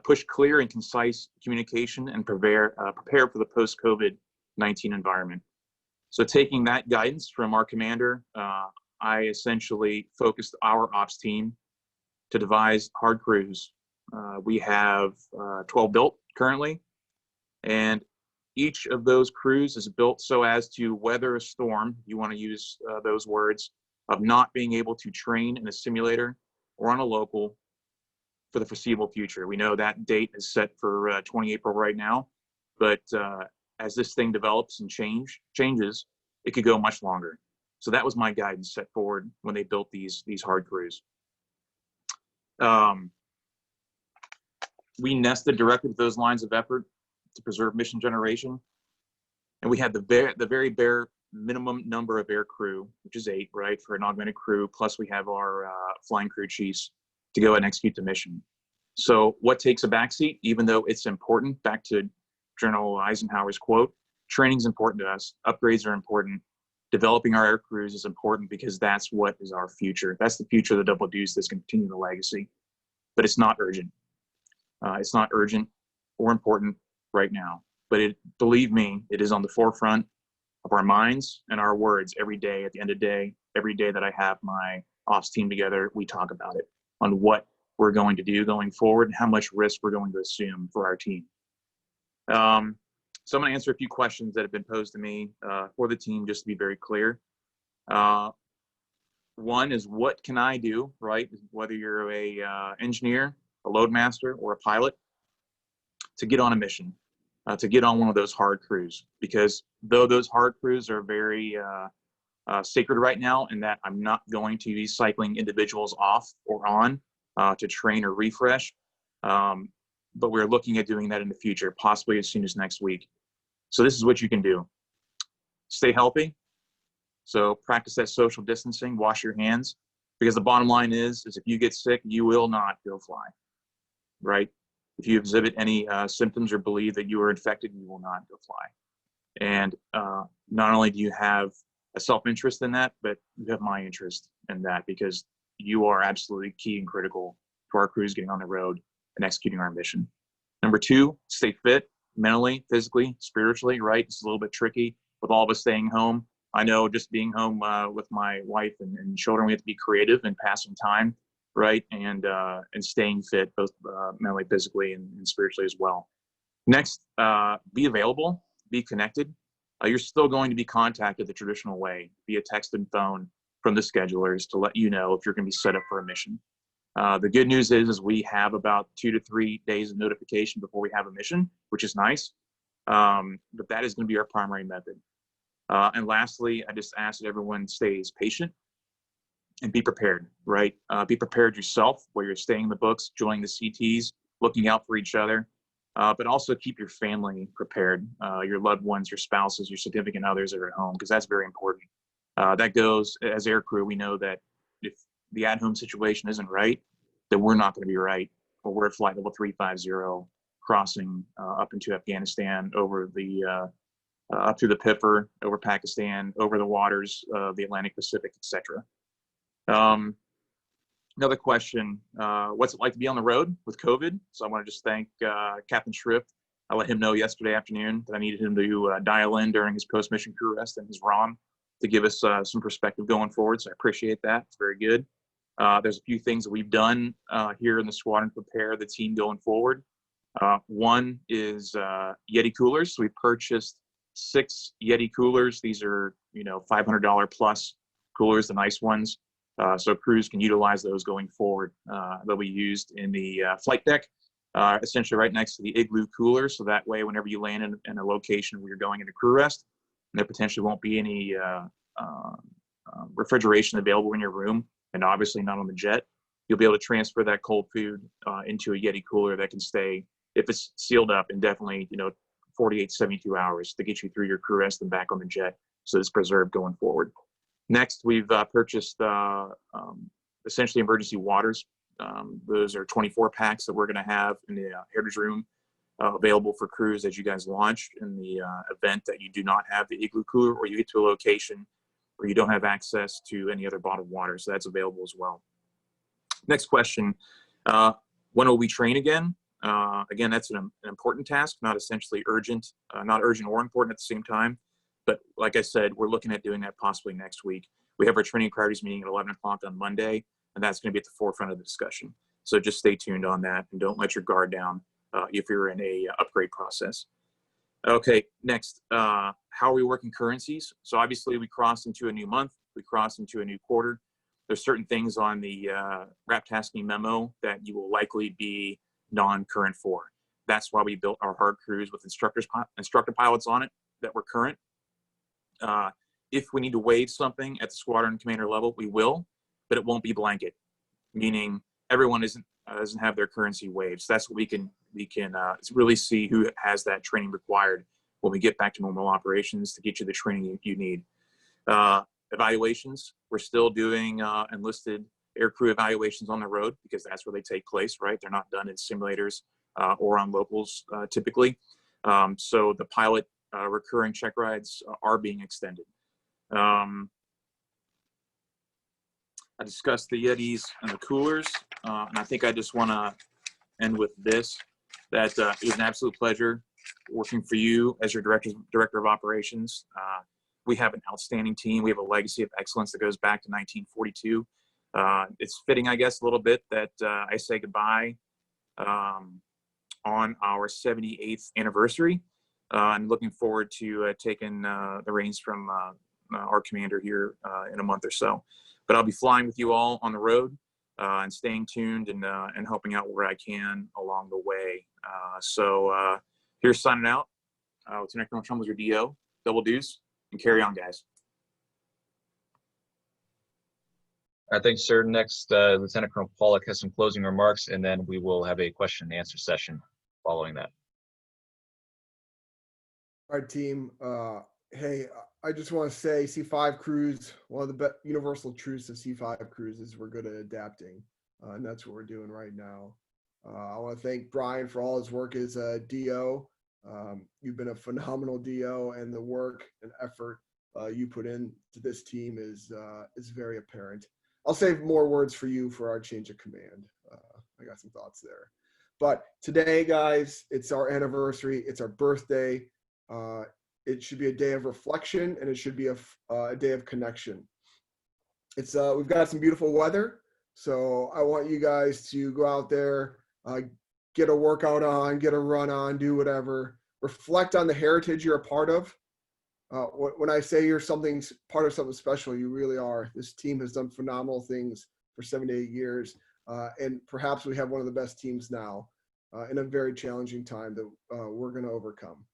push clear and concise communication, and prepare for the post-COVID-19 environment. So taking that guidance from our commander, I essentially focused our ops team to devise hard crews. We have 12 built currently, and each of those crews is built so as to weather a storm, if you want to use those words, of not being able to train in a simulator or on a local for the foreseeable future. We know that date is set for 20 April right now, but as this thing develops and changes, it could go much longer. So that was my guidance set forward when they built these hard crews. We nested directly with those lines of effort to preserve mission generation, and we had the very bare minimum number of air crew, which is 8, right, for an augmented crew. Plus we have our flying crew chiefs to go and execute the mission. So what takes a backseat, even though it's important, back to General Eisenhower's quote, training's important to us, upgrades are important, developing our air crews is important because that's what is our future. That's the future of the Double Deuce that's going to continue the legacy, but it's not urgent. It's not urgent or important right now, but believe me, it is on the forefront of our minds and our words every day. At the end of the day, every day that I have my ops team together, we talk about it on what we're going to do going forward and how much risk we're going to assume for our team. So I'm going to answer a few questions that have been posed to me for the team, just to be very clear. One is, what can I do, right? Whether you're a engineer, a load master, or a pilot, to get on a mission, to get on one of those hard crews. Because though those hard crews are very sacred right now, in that I'm not going to be cycling individuals off or on to train or refresh, but we're looking at doing that in the future, possibly as soon as next week. So this is what you can do. Stay healthy. So practice that social distancing, wash your hands, because the bottom line is if you get sick, you will not go fly, right? If you exhibit any symptoms or believe that you are infected, you will not go fly. And not only do you have a self-interest in that, but you have my interest in that, because you are absolutely key and critical to our crews getting on the road and executing our mission. Number 2, stay fit mentally, physically, spiritually, right? It's a little bit tricky with all of us staying home. I know just being home with my wife and children, we have to be creative and pass some time, right? And staying fit, both mentally, physically, and spiritually as well. Next, be available, be connected. You're still going to be contacted the traditional way, via text and phone, from the schedulers to let you know if you're going to be set up for a mission. The good news is we have about 2 to 3 days of notification before we have a mission, which is nice. But that is going to be our primary method. And lastly, I just ask that everyone stays patient and be prepared, right? Be prepared yourself where you're staying in the books, joining the CTs, looking out for each other, but also keep your family prepared, your loved ones, your spouses, your significant others that are at home, because that's very important. That goes, as aircrew, we know that if the at-home situation isn't right, then we're not going to be right. Or we're at flight level 350, crossing up into Afghanistan, over the up through the Piffer, over Pakistan, over the waters of the Atlantic Pacific, etc. Another question, what's it like to be on the road with COVID? So I want to just thank Captain Schrift. I let him know yesterday afternoon that I needed him to dial in during his post-mission crew rest and his ROM to give us some perspective going forward. So I appreciate that. It's very good. There's a few things that we've done here in the squadron to prepare the team going forward. One is Yeti coolers. So we purchased 6 Yeti coolers. These are, $500 plus coolers, the nice ones. So crews can utilize those going forward. They'll be used in the flight deck, essentially right next to the igloo cooler. So that way, whenever you land in a location where you're going into crew rest, there potentially won't be any refrigeration available in your room, and obviously not on the jet. You'll be able to transfer that cold food into a Yeti cooler that can stay, if it's sealed up, indefinitely, 48, 72 hours to get you through your crew rest and back on the jet, so it's preserved going forward. Next, we've purchased essentially emergency waters. Those are 24 packs that we're going to have in the heritage room available for crews as you guys launch in the event that you do not have the igloo cooler, or you get to a location where you don't have access to any other bottled water. So that's available as well. Next question, when will we train again? Again, that's an important task, not essentially urgent, not urgent or important at the same time. But like I said, we're looking at doing that possibly next week. We have our training priorities meeting at 11 o'clock on Monday, and that's going to be at the forefront of the discussion. So just stay tuned on that and don't let your guard down if you're in a upgrade process. Okay, next, how are we working currencies? So obviously we crossed into a new month, we crossed into a new quarter. There's certain things on the RAP tasking memo that you will likely be non-current for. That's why we built our hard crews with instructor pilots on it that were current. If we need to waive something at the squadron commander level, we will, but it won't be blanket, meaning everyone doesn't have their currency waived. So that's what we can really see who has that training required when we get back to normal operations to get you the training you need. Evaluations, we're still doing enlisted aircrew evaluations on the road because that's where they take place, right? They're not done in simulators or on locals typically. So the pilot recurring check rides are being extended. I discussed the Yetis and the coolers, and I think I just want to end with this, that it was an absolute pleasure working for you as your director of operations. We have an outstanding team. We have a legacy of excellence that goes back to 1942. It's fitting, I guess, a little bit that I say goodbye on our 78th anniversary. I'm looking forward to taking the reins from our commander here in a month or so. But I'll be flying with you all on the road and staying tuned and helping out where I can along the way. So here's signing out. Lieutenant Colonel Trumbull's your DO. Double deuce and carry on, guys. I think, sir. Next, Lieutenant Colonel Pollock has some closing remarks, and then we will have a question and answer session following that. All right, team. Hey, I just want to say C5 crews, one of the universal truths of C5 crews is we're good at adapting, and that's what we're doing right now. I want to thank Brian for all his work as a DO. You've been a phenomenal DO, and the work and effort you put into this team is very apparent. I'll save more words for you for our change of command. I got some thoughts there. But today, guys, it's our anniversary. It's our birthday. It should be a day of reflection, and it should be a day of connection. It's we've got some beautiful weather, so I want you guys to go out there, get a workout on, get a run on, do whatever. Reflect on the heritage you're a part of. When I say you're part of something special, you really are. This team has done phenomenal things for 7 to 8 years, and perhaps we have one of the best teams now in a very challenging time that we're going to overcome.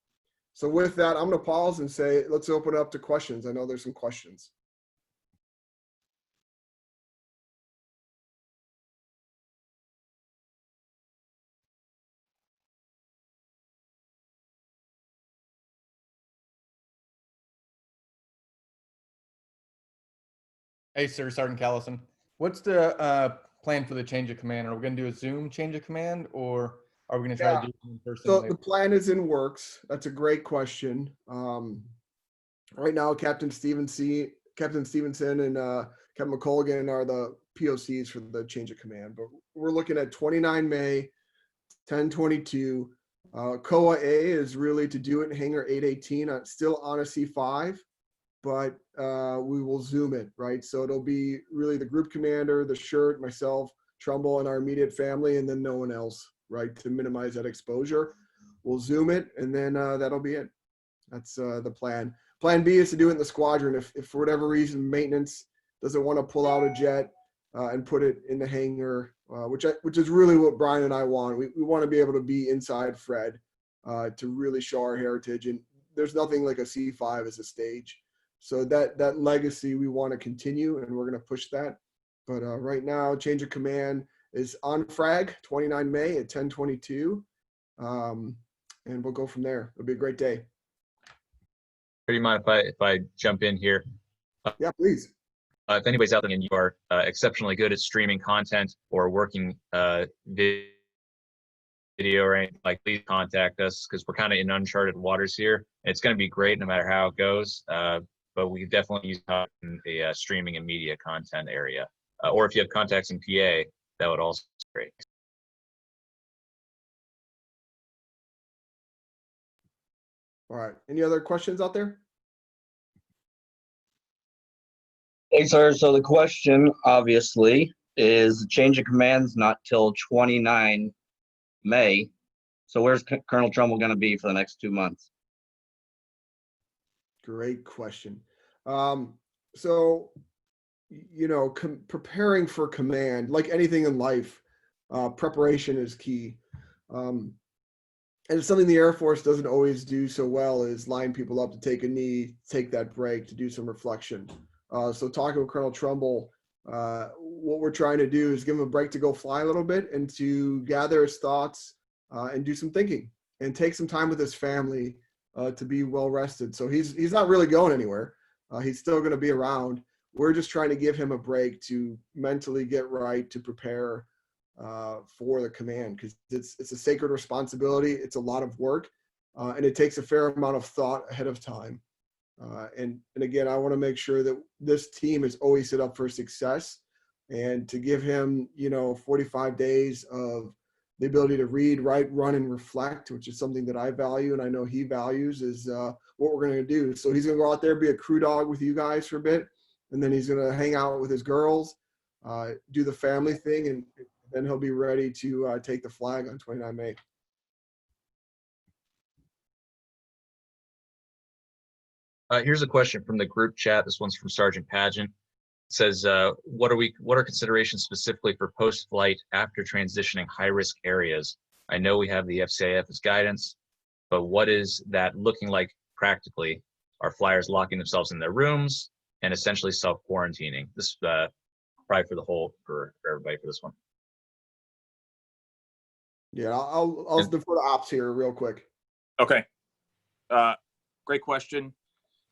So with that, I'm going to pause and say, let's open it up to questions. I know there's some questions. Hey, sir, Sergeant Callison. What's the plan for the change of command? Are we going to do a Zoom change of command, or are we going to try to do it in person? So later? the plan is in works. That's a great question. Right now, Captain Stevenson and Captain McColgan are the POCs for the change of command. But we're looking at 29 May, 1022. COA A is really to do it in Hangar 818, still on a C5, but we will Zoom it, right? So it'll be really the group commander, the shirt, myself, Trumbull, and our immediate family, and then no one else, right, to minimize that exposure. We'll Zoom it, and then that'll be it. That's the plan. Plan B is to do it in the squadron. If for whatever reason maintenance doesn't want to pull out a jet and put it in the hangar, which is really what Brian and I want. We want to be able to be inside Fred to really show our heritage. And there's nothing like a C5 as a stage. So that legacy we want to continue, and we're going to push that. But right now, change of command is on Frag, 29 May at 10:22, and we'll go from there. It'll be a great day. Do you mind if I jump in here? Yeah, please. If anybody's out there and you are exceptionally good at streaming content or working video or anything, like, please contact us, because we're kind of in uncharted waters here. It's going to be great no matter how it goes, but we definitely use it in the streaming and media content area. Or if you have contacts in PA, that would also be great. All right. Any other questions out there? Hey, sir. So the question, obviously, is the change of command's not till 29 May. So where's Colonel Trumbull going to be for the next 2 months? Great question. So, you know, preparing for command, like anything in life, preparation is key. And it's something the Air Force doesn't always do so well, is line people up to take a knee, take that break, to do some reflection. So talking with Colonel Trumbull, what we're trying to do is give him a break to go fly a little bit and to gather his thoughts and do some thinking and take some time with his family to be well rested. So he's not really going anywhere. He's still going to be around. We're just trying to give him a break to mentally get right, to prepare for the command, because it's a sacred responsibility. It's a lot of work, and it takes a fair amount of thought ahead of time. And again, I want to make sure that this team is always set up for success, and to give him, 45 days of the ability to read, write, run, and reflect, which is something that I value and I know he values, is what we're going to do. So he's going to go out there, be a crew dog with you guys for a bit, and then he's going to hang out with his girls, do the family thing, and then he'll be ready to take the flag on 29 May. Here's a question from the group chat. This one's from Sergeant Pageant. It says, what are considerations specifically for post-flight after transitioning high-risk areas? I know we have the FCIF as guidance, but what is that looking like practically? Are flyers locking themselves in their rooms and essentially self-quarantining? This is probably for everybody for this one. Yeah, I'll defer to ops here real quick. Okay. Great question.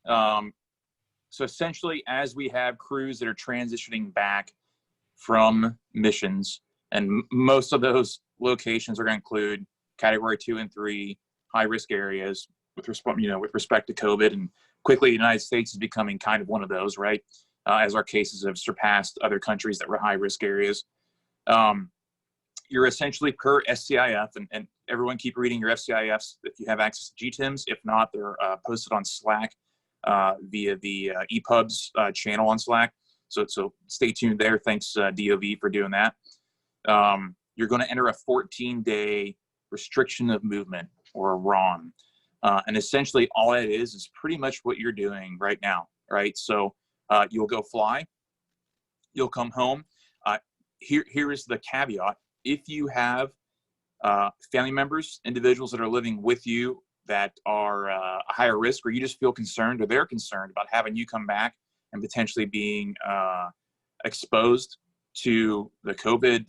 So essentially, as we have crews that are transitioning back from missions, and most of those locations are going to include Category 2 and 3 high-risk areas with respect to COVID, and quickly the United States is becoming kind of one of those, right? As our cases have surpassed other countries that were high-risk areas. You're essentially per SCIF, and everyone keep reading your FCIFs if you have access to GTIMs. If not, they're posted on Slack via the EPUBs channel on Slack. So stay tuned there. Thanks DOV for doing that. You're going to enter a 14-day restriction of movement, or a ROM. And essentially all it is pretty much what you're doing right now, right? So you'll go fly, you'll come home. Here is the caveat. If you have family members, individuals that are living with you that are a higher risk, or you just feel concerned or they're concerned about having you come back and potentially being exposed to the COVID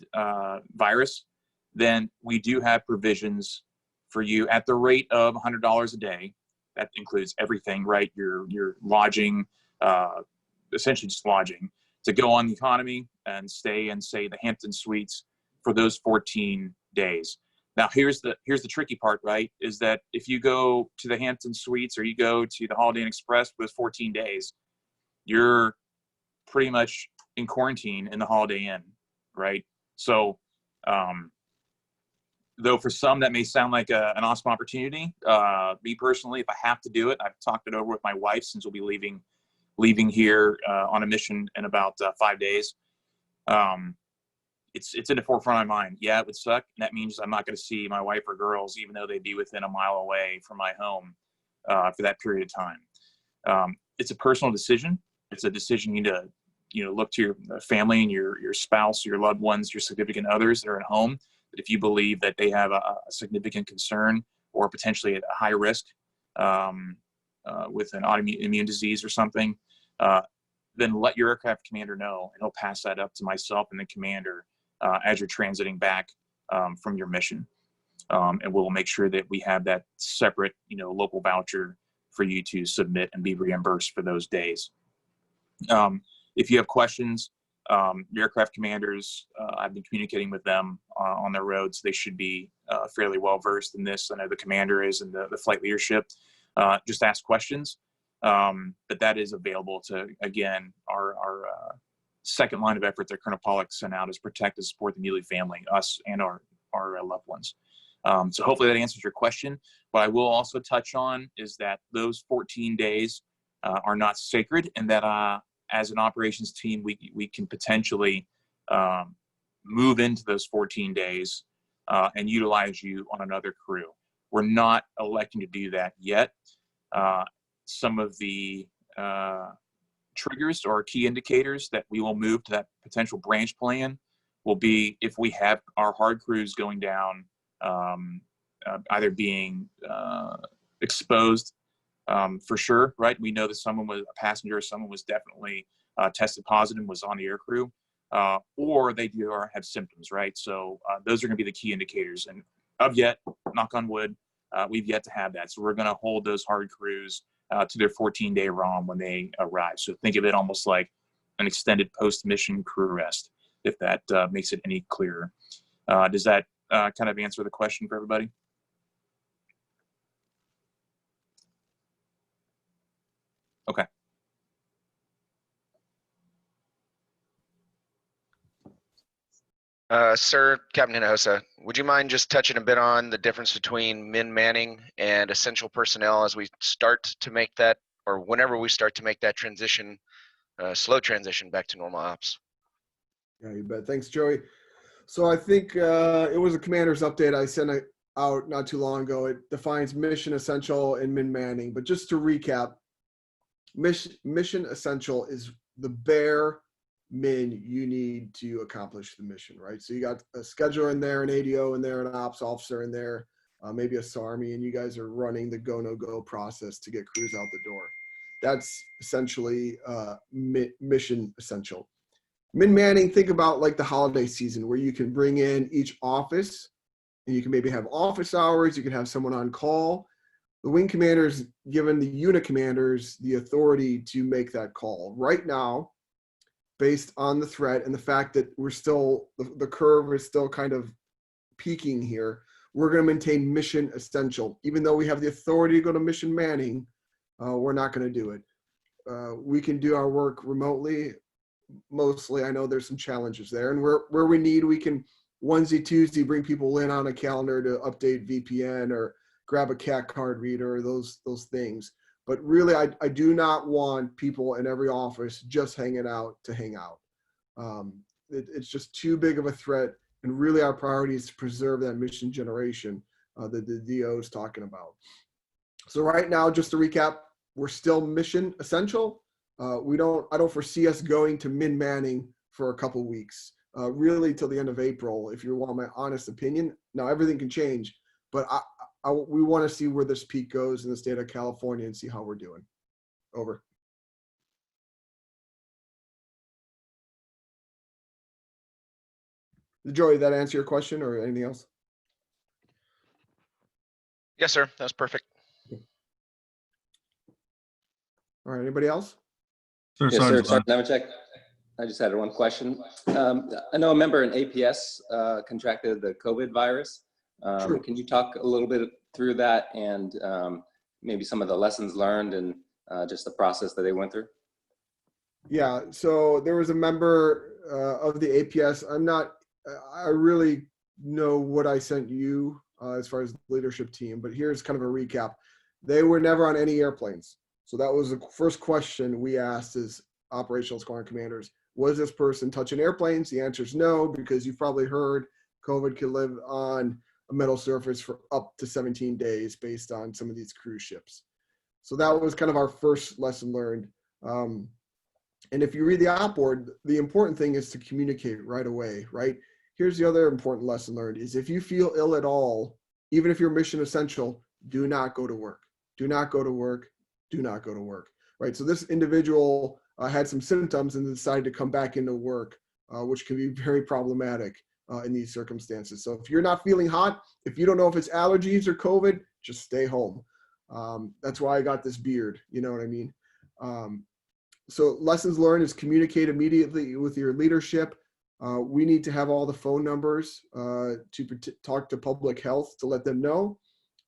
virus, then we do have provisions for you at the rate of $100 a day. That includes everything, right? Your lodging, essentially just lodging, to go on the economy and stay in, say, the Hampton Suites for those 14 days. Now, here's the tricky part, right? Is that if you go to the Hampton Suites or you go to the Holiday Inn Express for those 14 days, you're pretty much in quarantine in the Holiday Inn, right? So, though for some that may sound like an awesome opportunity, me personally, if I have to do it, I've talked it over with my wife since we'll be leaving here on a mission in about 5 days. It's in the forefront of my mind. Yeah, it would suck. That means I'm not going to see my wife or girls, even though they'd be within a mile away from my home for that period of time. It's a personal decision. It's a decision you need to, look to your family and your spouse, your loved ones, your significant others that are at home. But if you believe that they have a significant concern or potentially a high risk with an autoimmune disease or something, then let your aircraft commander know, and he'll pass that up to myself and the commander as you're transiting back from your mission. And we'll make sure that we have that separate, local voucher for you to submit and be reimbursed for those days. If you have questions, your aircraft commanders, I've been communicating with them on their roads. They should be fairly well versed in this. I know the commander is, and the flight leadership. Just ask questions. But that is available to, again, our second line of effort that Colonel Pollock sent out is protect and support the Muley family, us and our loved ones. So hopefully that answers your question. What I will also touch on is that those 14 days are not sacred, and that as an operations team, we can potentially move into those 14 days and utilize you on another crew. We're not electing to do that yet. Some of the triggers or key indicators that we will move to that potential branch plan will be if we have our hard crews going down, either being exposed for sure, right? We know that someone was a passenger, or someone was definitely tested positive and was on the air crew, or they do or have symptoms, right? So those are going to be the key indicators. And yet, knock on wood, we've yet to have that. So we're going to hold those hard crews to their 14-day ROM when they arrive. So think of it almost like an extended post-mission crew rest, if that makes it any clearer. Does that kind of answer the question for everybody? Okay. Sir, Captain Hinojosa, would you mind just touching a bit on the difference between min manning and essential personnel as we start to make that, or whenever we start to make that transition, slow transition back to normal ops? Yeah, you bet. Thanks, Joey. So I think it was a commander's update I sent out not too long ago. It defines mission essential and min manning. But just to recap, mission essential is the bare min you need to accomplish the mission, right? So you got a scheduler in there, an ADO in there, an ops officer in there, maybe a SARMI, and you guys are running the go, no go process to get crews out the door. That's essentially mission essential. Min manning, think about like the holiday season where you can bring in each office and you can maybe have office hours, you can have someone on call. The wing commanders given the unit commanders the authority to make that call. Right now, based on the threat and the fact that we're still, the curve is still kind of peaking here, we're going to maintain mission essential. Even though we have the authority to go to mission manning, we're not going to do it. We can do our work remotely. Mostly, I know there's some challenges there, and where we need, we can onesie Tuesday bring people in on a calendar to update VPN or grab a CAT card reader, those things. But really, I do not want people in every office just hanging out to hang out. It's just too big of a threat, and really our priority is to preserve that mission generation that the DO is talking about. So right now, just to recap, we're still mission essential. I don't foresee us going to min-manning for a couple weeks, really till the end of April, if you want my honest opinion. Now, everything can change, but we want to see where this peak goes in the state of California and see how we're doing. Over. Joey, did that answer your question or anything else? Yes, sir. That's perfect. All right, anybody else? Sir, Yes, sir. Sergeant Nemechek. I just had one question. I know a member in APS contracted the COVID virus. Can you talk a little bit through that and maybe some of the lessons learned and just the process that they went through? Yeah, so there was a member of the APS. I really know what I sent you as far as the leadership team, but here's kind of a recap. They were never on any airplanes. So that was the first question we asked as operational squadron commanders. Was this person touching airplanes? The answer is no, because you've probably heard COVID can live on a metal surface for up to 17 days based on some of these cruise ships. So that was kind of our first lesson learned. And if you read the op board, the important thing is to communicate right away, right? Here's the other important lesson learned is if you feel ill at all, even if you're mission essential, do not go to work. Do not go to work. Do not go to work, right? So this individual had some symptoms and decided to come back into work, which can be very problematic in these circumstances. So if you're not feeling hot, if you don't know if it's allergies or COVID, just stay home. That's why I got this beard, you know what I mean? So lessons learned is communicate immediately with your leadership. We need to have all the phone numbers to talk to public health to let them know.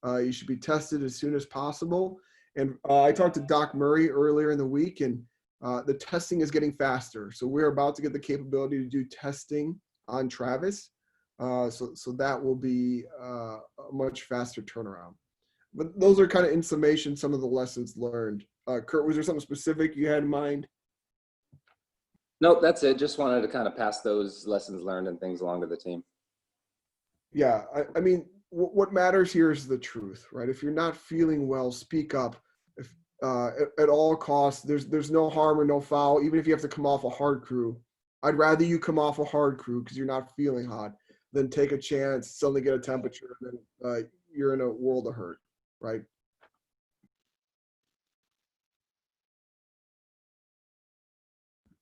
You should be tested as soon as possible. And I talked to Doc Murray earlier in the week, and the testing is getting faster. So we're about to get the capability to do testing on Travis. So that will be a much faster turnaround. But those are kind of in summation, some of the lessons learned. Kurt, was there something specific you had in mind? Nope, that's it. Just wanted to kind of pass those lessons learned and things along to the team. Yeah, I mean, what matters here is the truth, right? If you're not feeling well, speak up. If at all costs, there's no harm or no foul, even if you have to come off a hard crew. I'd rather you come off a hard crew because you're not feeling hot than take a chance, suddenly get a temperature, and then you're in a world of hurt, right?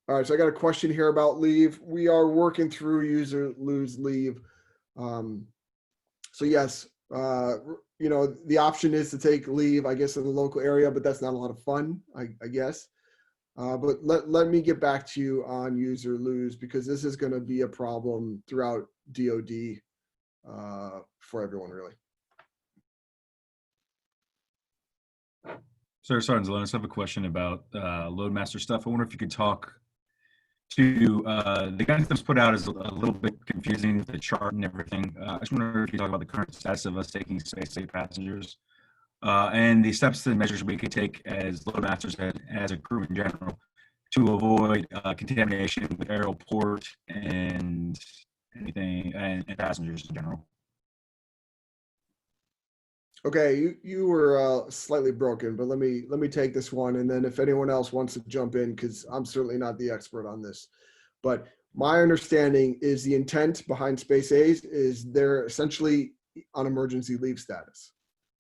All right, so I got a question here about leave. We are working through user lose leave. So yes, you know, the option is to take leave, I guess, in the local area, but that's not a lot of fun, I guess. But let me get back to you on user lose, because this is going to be a problem throughout DoD for everyone, really. Sir, Sergeant Zelenis, I have a question about Loadmaster stuff. I wonder if you could talk to the guidance that was put out is a little bit confusing, the chart and everything. I just wonder if you talk about the current status of us taking space-safe passengers and the steps and measures we could take as Loadmasters and as a crew in general to avoid contamination with aerial port and anything and passengers in general. Okay, you were slightly broken, but let me take this one, and then if anyone else wants to jump in, because I'm certainly not the expert on this. But my understanding is the intent behind Space A's is they're essentially on emergency leave status,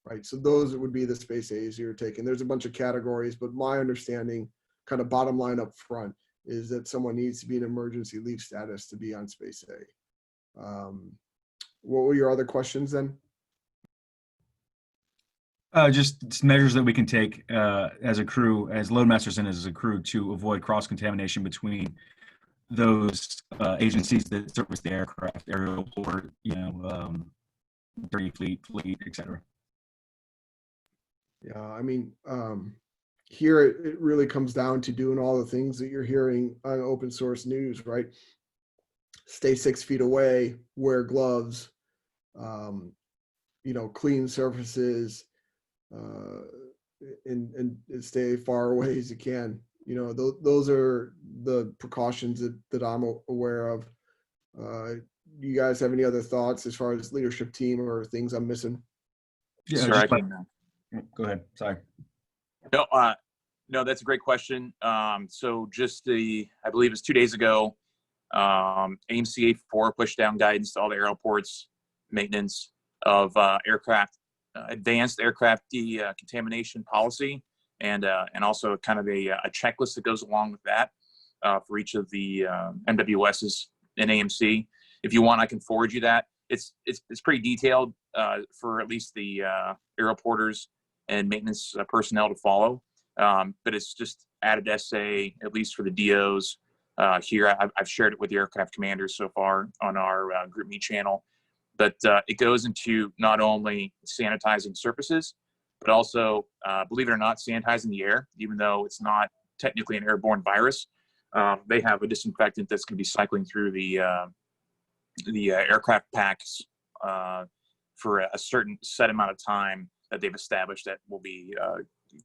right? So those would be the Space A's you're taking. There's a bunch of categories, but my understanding, kind of bottom line up front, is that someone needs to be in emergency leave status to be on Space A. What were your other questions then? Just measures that we can take as a crew, as Loadmasters and as a crew, to avoid cross-contamination between those agencies that service the aircraft, aerial port, you know, dirty fleet, etc. Yeah, I mean, here it really comes down to doing all the things that you're hearing on open source news, right? Stay 6 feet away, wear gloves, you know, clean surfaces, and stay far away as you can. You know, those are the precautions that I'm aware of. Do you guys have any other thoughts as far as leadership team or things I'm missing? Yeah, Sir, Go ahead. Sorry. No, that's a great question. So just I believe it's 2 days ago, AMC 4 pushed down guidance to all the airports, maintenance of aircraft, advanced aircraft decontamination policy, and also kind of a checklist that goes along with that for each of the MWSs in AMC. If you want, I can forward you that. It's pretty detailed for at least the airporters and maintenance personnel to follow. But it's just added essay, at least for the DOs here. I've shared it with the aircraft commanders so far on our Group Me channel. But it goes into not only sanitizing surfaces, but also, believe it or not, sanitizing the air, even though it's not technically an airborne virus. They have a disinfectant that's going to be cycling through the aircraft packs for a certain set amount of time that they've established that will be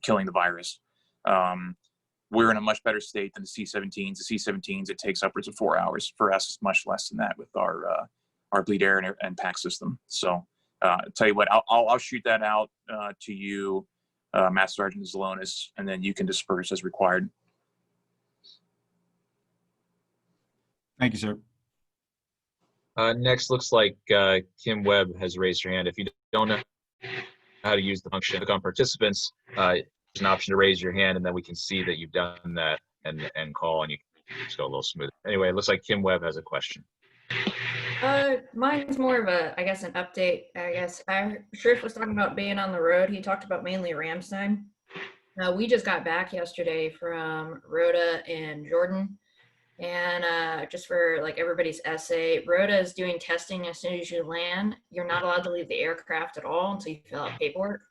killing the virus. We're in a much better state than the C-17s. The C-17s, it takes upwards of 4 hours. For us, it's much less than that with our bleed air and pack system. So tell you what, I'll shoot that out to you, Master Sergeant Zalonis, and then you can disperse as required. Thank you, sir. Next, looks like Kim Webb has raised her hand. If you don't know how to use the function, click on participants. There's an option to raise your hand, and then we can see that you've done that and call, and you can just go a little smoother. Anyway, it looks like Kim Webb has a question. Mine's more of a, I guess, an update. I guess Shrift was talking about being on the road. He talked about mainly Ramstein. We just got back yesterday from Rhoda and Jordan. And just for like everybody's essay, Rhoda is doing testing as soon as you land. You're not allowed to leave the aircraft at all until you fill out paperwork.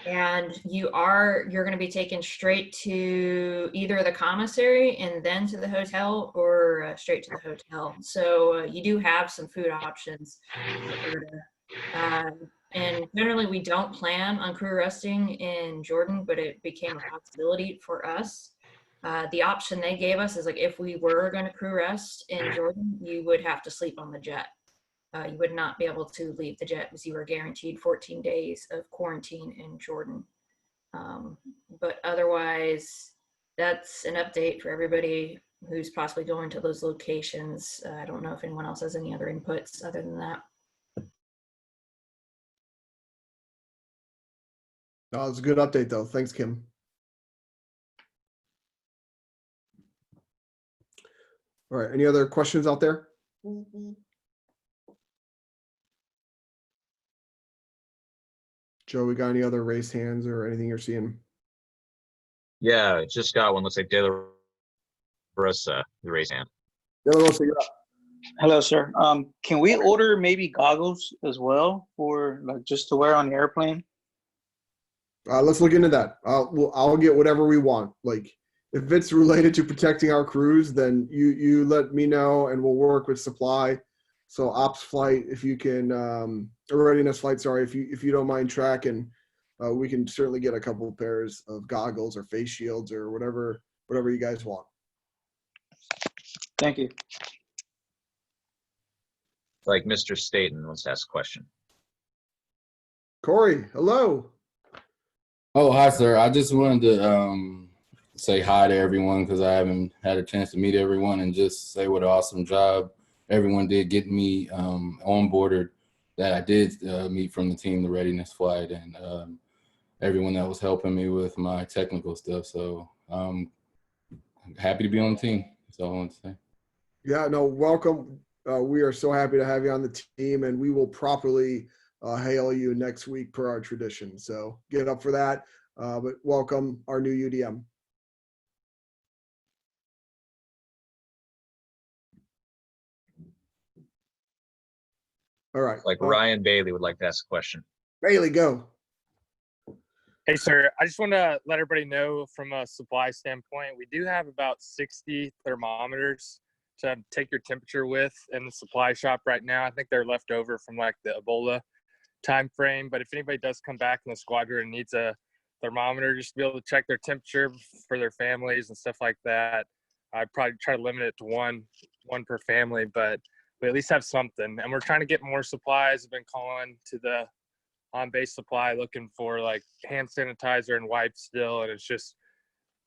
And you're going to be taken straight to either the commissary and then to the hotel, or straight to the hotel. So you do have some food options. And generally we don't plan on crew resting in Jordan, but it became a possibility for us. The option they gave us is like, if we were going to crew rest in Jordan, you would have to sleep on the jet. You would not be able to leave the jet because you were guaranteed 14 days of quarantine in Jordan. But otherwise, that's an update for everybody who's possibly going to those locations. I don't know if anyone else has any other inputs other than that. Oh, it's a good update though. Thanks, Kim. All right, any other questions out there? Joe, we got any other raised hands or anything you're seeing? Yeah, just got one. Looks like De La Rosa, the raised hand. De La Rosa, you're up. Hello, sir. Can we order maybe goggles as well for like just to wear on the airplane? Let's look into that. I'll get whatever we want. Like, if it's related to protecting our crews, then you let me know and we'll work with supply. So ops flight, if you can, or readiness flight, sorry, if you don't mind tracking, we can certainly get a couple of pairs of goggles or face shields or whatever you guys want. Thank you. Like Mr. Staten wants to ask a question. Corey, hello. Oh, hi, sir. I just wanted to say hi to everyone because I haven't had a chance to meet everyone, and just say what an awesome job everyone did getting me onboarded, that I did meet from the team, the readiness flight, and everyone that was helping me with my technical stuff. So I'm happy to be on the team. That's all I want to say. Yeah, no, welcome. We are so happy to have you on the team, and we will properly hail you next week per our tradition. So get up for that. But welcome our new UDM. All right. Like Ryan Bailey would like to ask a question. Bailey, go. Hey, sir. I just want to let everybody know from a supply standpoint, we do have about 60 thermometers to take your temperature with in the supply shop right now. I think they're left over from like the Ebola time frame. But if anybody does come back in the squadron and needs a thermometer just to be able to check their temperature for their families and stuff like that, I'd probably try to limit it to one per family, but we at least have something. And we're trying to get more supplies. I've been calling to the on base supply looking for like hand sanitizer and wipes still, and it's just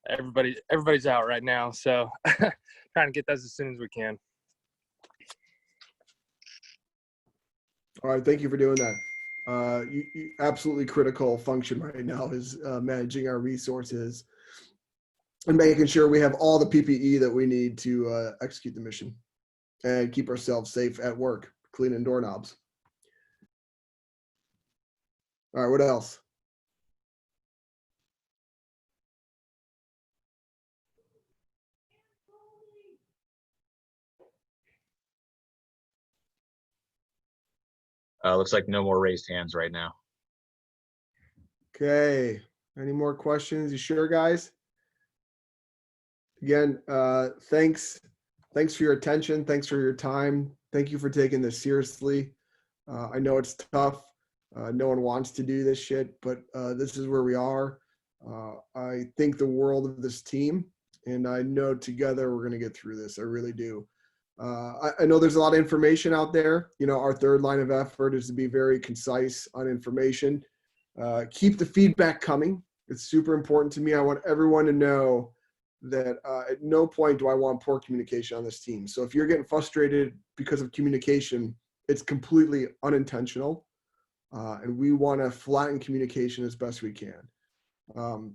everybody's out right now. So trying to get those as soon as we can. All right, thank you for doing that. You absolutely critical function right now is managing our resources and making sure we have all the PPE that we need to execute the mission and keep ourselves safe at work, cleaning doorknobs. All right, what else? Looks like no more raised hands right now. Okay, any more questions? You sure, guys? Again, thanks for your attention. Thanks for your time. Thank you for taking this seriously. I know it's tough. No one wants to do this shit, but this is where we are. I think the world of this team, and I know together we're going to get through this. I really do. I know there's a lot of information out there. You know, our third line of effort is to be very concise on information. Keep the feedback coming. It's super important to me. I want everyone to know that at no point do I want poor communication on this team. So if you're getting frustrated because of communication, it's completely unintentional. And we want to flatten communication as best we can.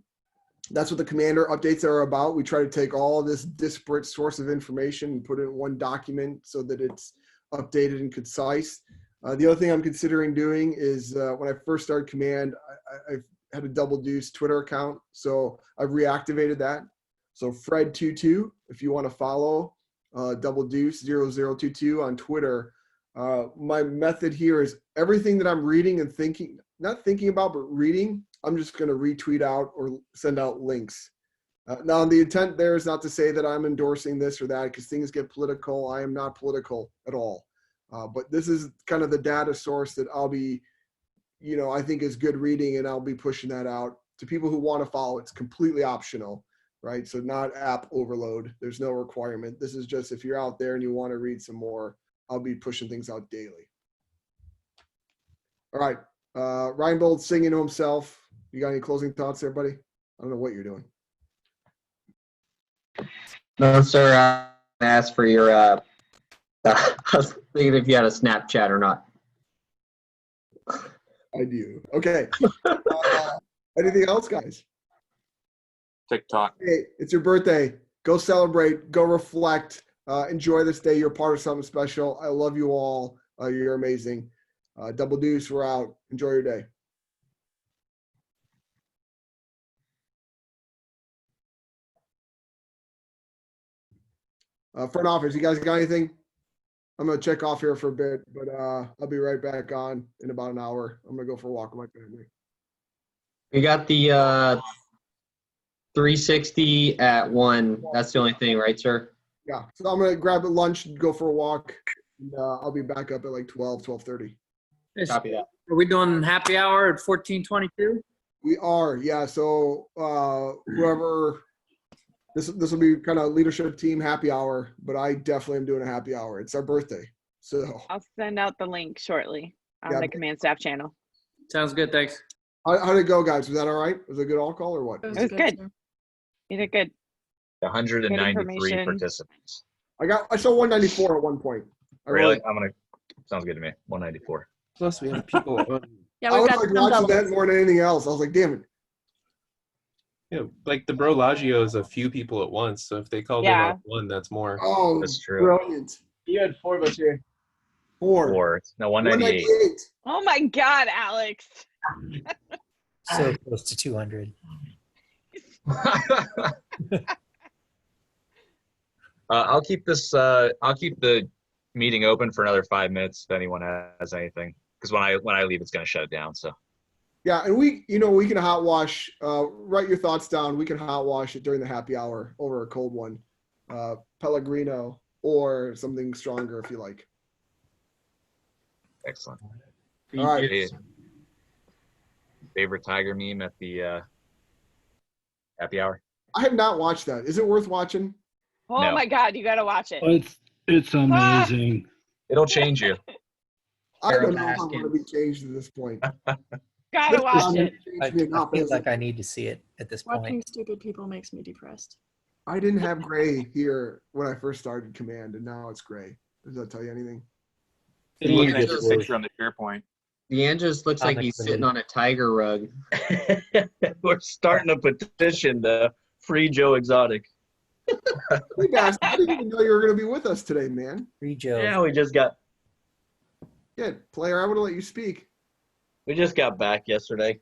That's what the commander updates are about. We try to take all this disparate source of information and put it in one document so that it's updated and concise. The other thing I'm considering doing is when I first started command, I've had a Double Deuce Twitter account. So I've reactivated that. So Fred22, if you want to follow Double Deuce 0022 on Twitter. My method here is everything that I'm reading and thinking, not thinking about, but reading, I'm just going to retweet out or send out links. Now, the intent there is not to say that I'm endorsing this or that because things get political. I am not political at all. But this is kind of the data source that I'll be, you know, I think is good reading, and I'll be pushing that out to people who want to follow. It's completely optional, right? So not app overload. There's no requirement. This is just if you're out there and you want to read some more, I'll be pushing things out daily. All right. Ryan Bold singing to himself. You got any closing thoughts there, buddy? I don't know what you're doing. No, sir. I asked for your, I was thinking if you had a Snapchat or not. I do. Okay. Anything else, guys? TikTok. Hey, it's your birthday. Go celebrate. Go reflect. Enjoy this day. You're part of something special. I love you all. You're amazing. Double Deuce, we're out. Enjoy your day. Front office, you guys got anything? I'm going to check off here for a bit, but I'll be right back on in about an hour. I'm going to go for a walk with my family. We got the 360 at 1. That's the only thing, right, sir? Yeah. So I'm going to grab a lunch and go for a walk. And, I'll be back up at like 12:30. Copy that. Are we doing happy hour at 14:22? We are, yeah. So whoever, this will be kind of leadership team happy hour, but I definitely am doing a happy hour. It's our birthday, so. I'll send out the link shortly on Yeah. the command staff channel. Sounds good, thanks. How did it go, guys? Was that all right? Was it a good all call or what? It was good. You did good. 193 information. participants. I saw 194 at one point. Really? Sounds good to me. 194. Plus, we have people on. Yeah, I we've was got like some watching doubles. that more than anything else. I was like, damn it. Yeah, like the Brolagio is a few people at once. So if they called in Yeah. on one, that's more. Oh, That's true. brilliant. You had 4 of us here. Four. No, 198. 198. Oh my God, Alex. So close to 200. I'll keep this. I'll keep the meeting open for another 5 minutes if anyone has anything. Because when I leave, it's going to shut it down. So. Yeah, and we can hot wash. Write your thoughts down. We can hot wash it during the happy hour over a cold one, Pellegrino or something stronger if you like. Excellent. All right. Favorite Tiger meme at the happy hour? I have not watched that. Is it worth watching? Oh No. my God, you got to watch it. It's amazing. It'll change you. I don't know if I want to be changed at this point. Gotta watch it. I feel like I need to see it at this Watching point. stupid people makes me depressed. I didn't have gray here when I first started command, and now it's gray. Does that tell you anything? Looking at the picture on the SharePoint. Deanne just looks like he's sitting on a tiger rug. We're starting a petition to free Joe Exotic. Hey guys, I didn't even know you were going to be with us today, man. Free Joe. Yeah, we just got Player, I would have let you speak. back yesterday.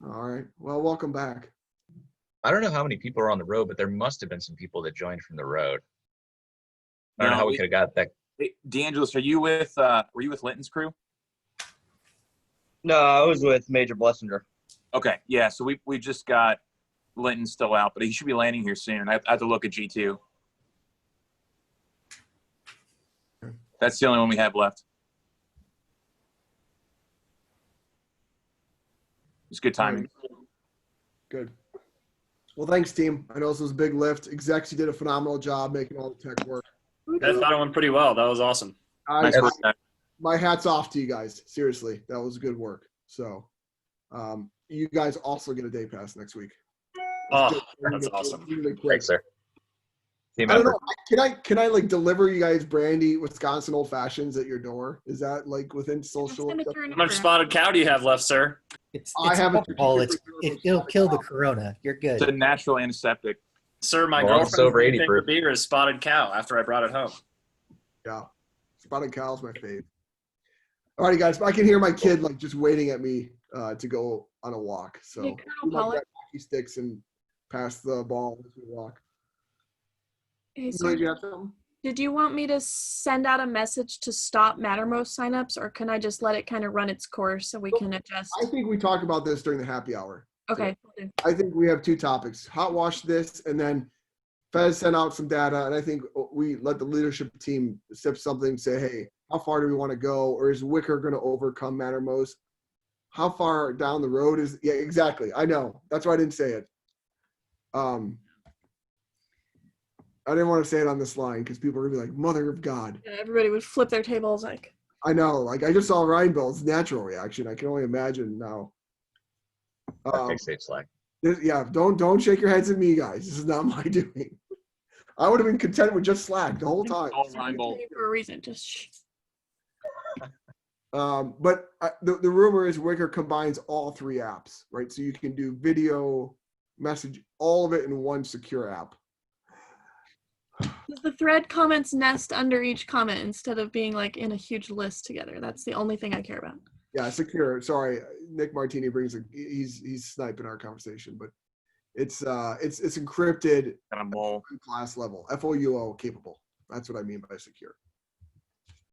All right. Well, welcome back. I don't know how many people are on the road, but there must have been some people that joined from the road. I don't know how we could have got that. Hey, DeAngelis, were you with Linton's crew? No, I was with Major Blessinger. Okay, yeah. So we just got Linton still out, but he should be landing here soon. I have to look at G2. That's the only one we have left. It's good timing. Good. Well, thanks, team. I know this was a big lift. Execs, you did a phenomenal job making all the tech work. That thought it went pretty well. That was awesome. My hat's off to you guys. Seriously, that was good work. So, you guys also get a day pass next week. Oh, that's awesome. Thanks, sir. I don't know. Can I like deliver you guys brandy Wisconsin old fashions at your door? Is that like within social? How much spotted cow do you have left, sir? I have a alcohol. It'll kill the corona. You're good. It's a natural antiseptic. Sir, my Well, it's girlfriend's over 80 favorite proof. beer is spotted cow after I brought it home. Yeah, spotted cow's my fave. All righty, guys. I can hear my kid like just waiting at me to go on a walk. So Hey, Colonel we might Pollock. grab hockey sticks and pass the ball as we walk. Hey, Zoe, sir, do you have something? did you want me to send out a message to stop Mattermost signups, or can I just let it kind of run its course so we can adjust? I think we talked about this during the happy hour. Okay. I think we have two topics: hot wash this, and then Fez sent out some data, and I think we let the leadership team sip something, say, hey, how far do we want to go, or is Wicker going to overcome Mattermost? How far down the road is? Yeah, exactly. I know. That's why I didn't say it. I didn't want to say it on this line because people are gonna be like, "Mother of God." Yeah, everybody would flip their tables like. I know. Like I just saw Ryan Bell's natural reaction. I can only imagine now. Safe slack. Yeah, don't shake your heads at me, guys. This is not my doing. I would have been content with just Slack the whole time. For a reason, just shh. But the rumor is Wicker combines all three apps, right? So you can do video, message, all of it in one secure app. Does the thread comments nest under each comment instead of being like in a huge list together? That's the only thing I care about. Yeah, secure. Sorry, Nick Martini brings he's sniping our conversation, but it's encrypted Kind of mole. class level, FOUO capable. That's what I mean by secure.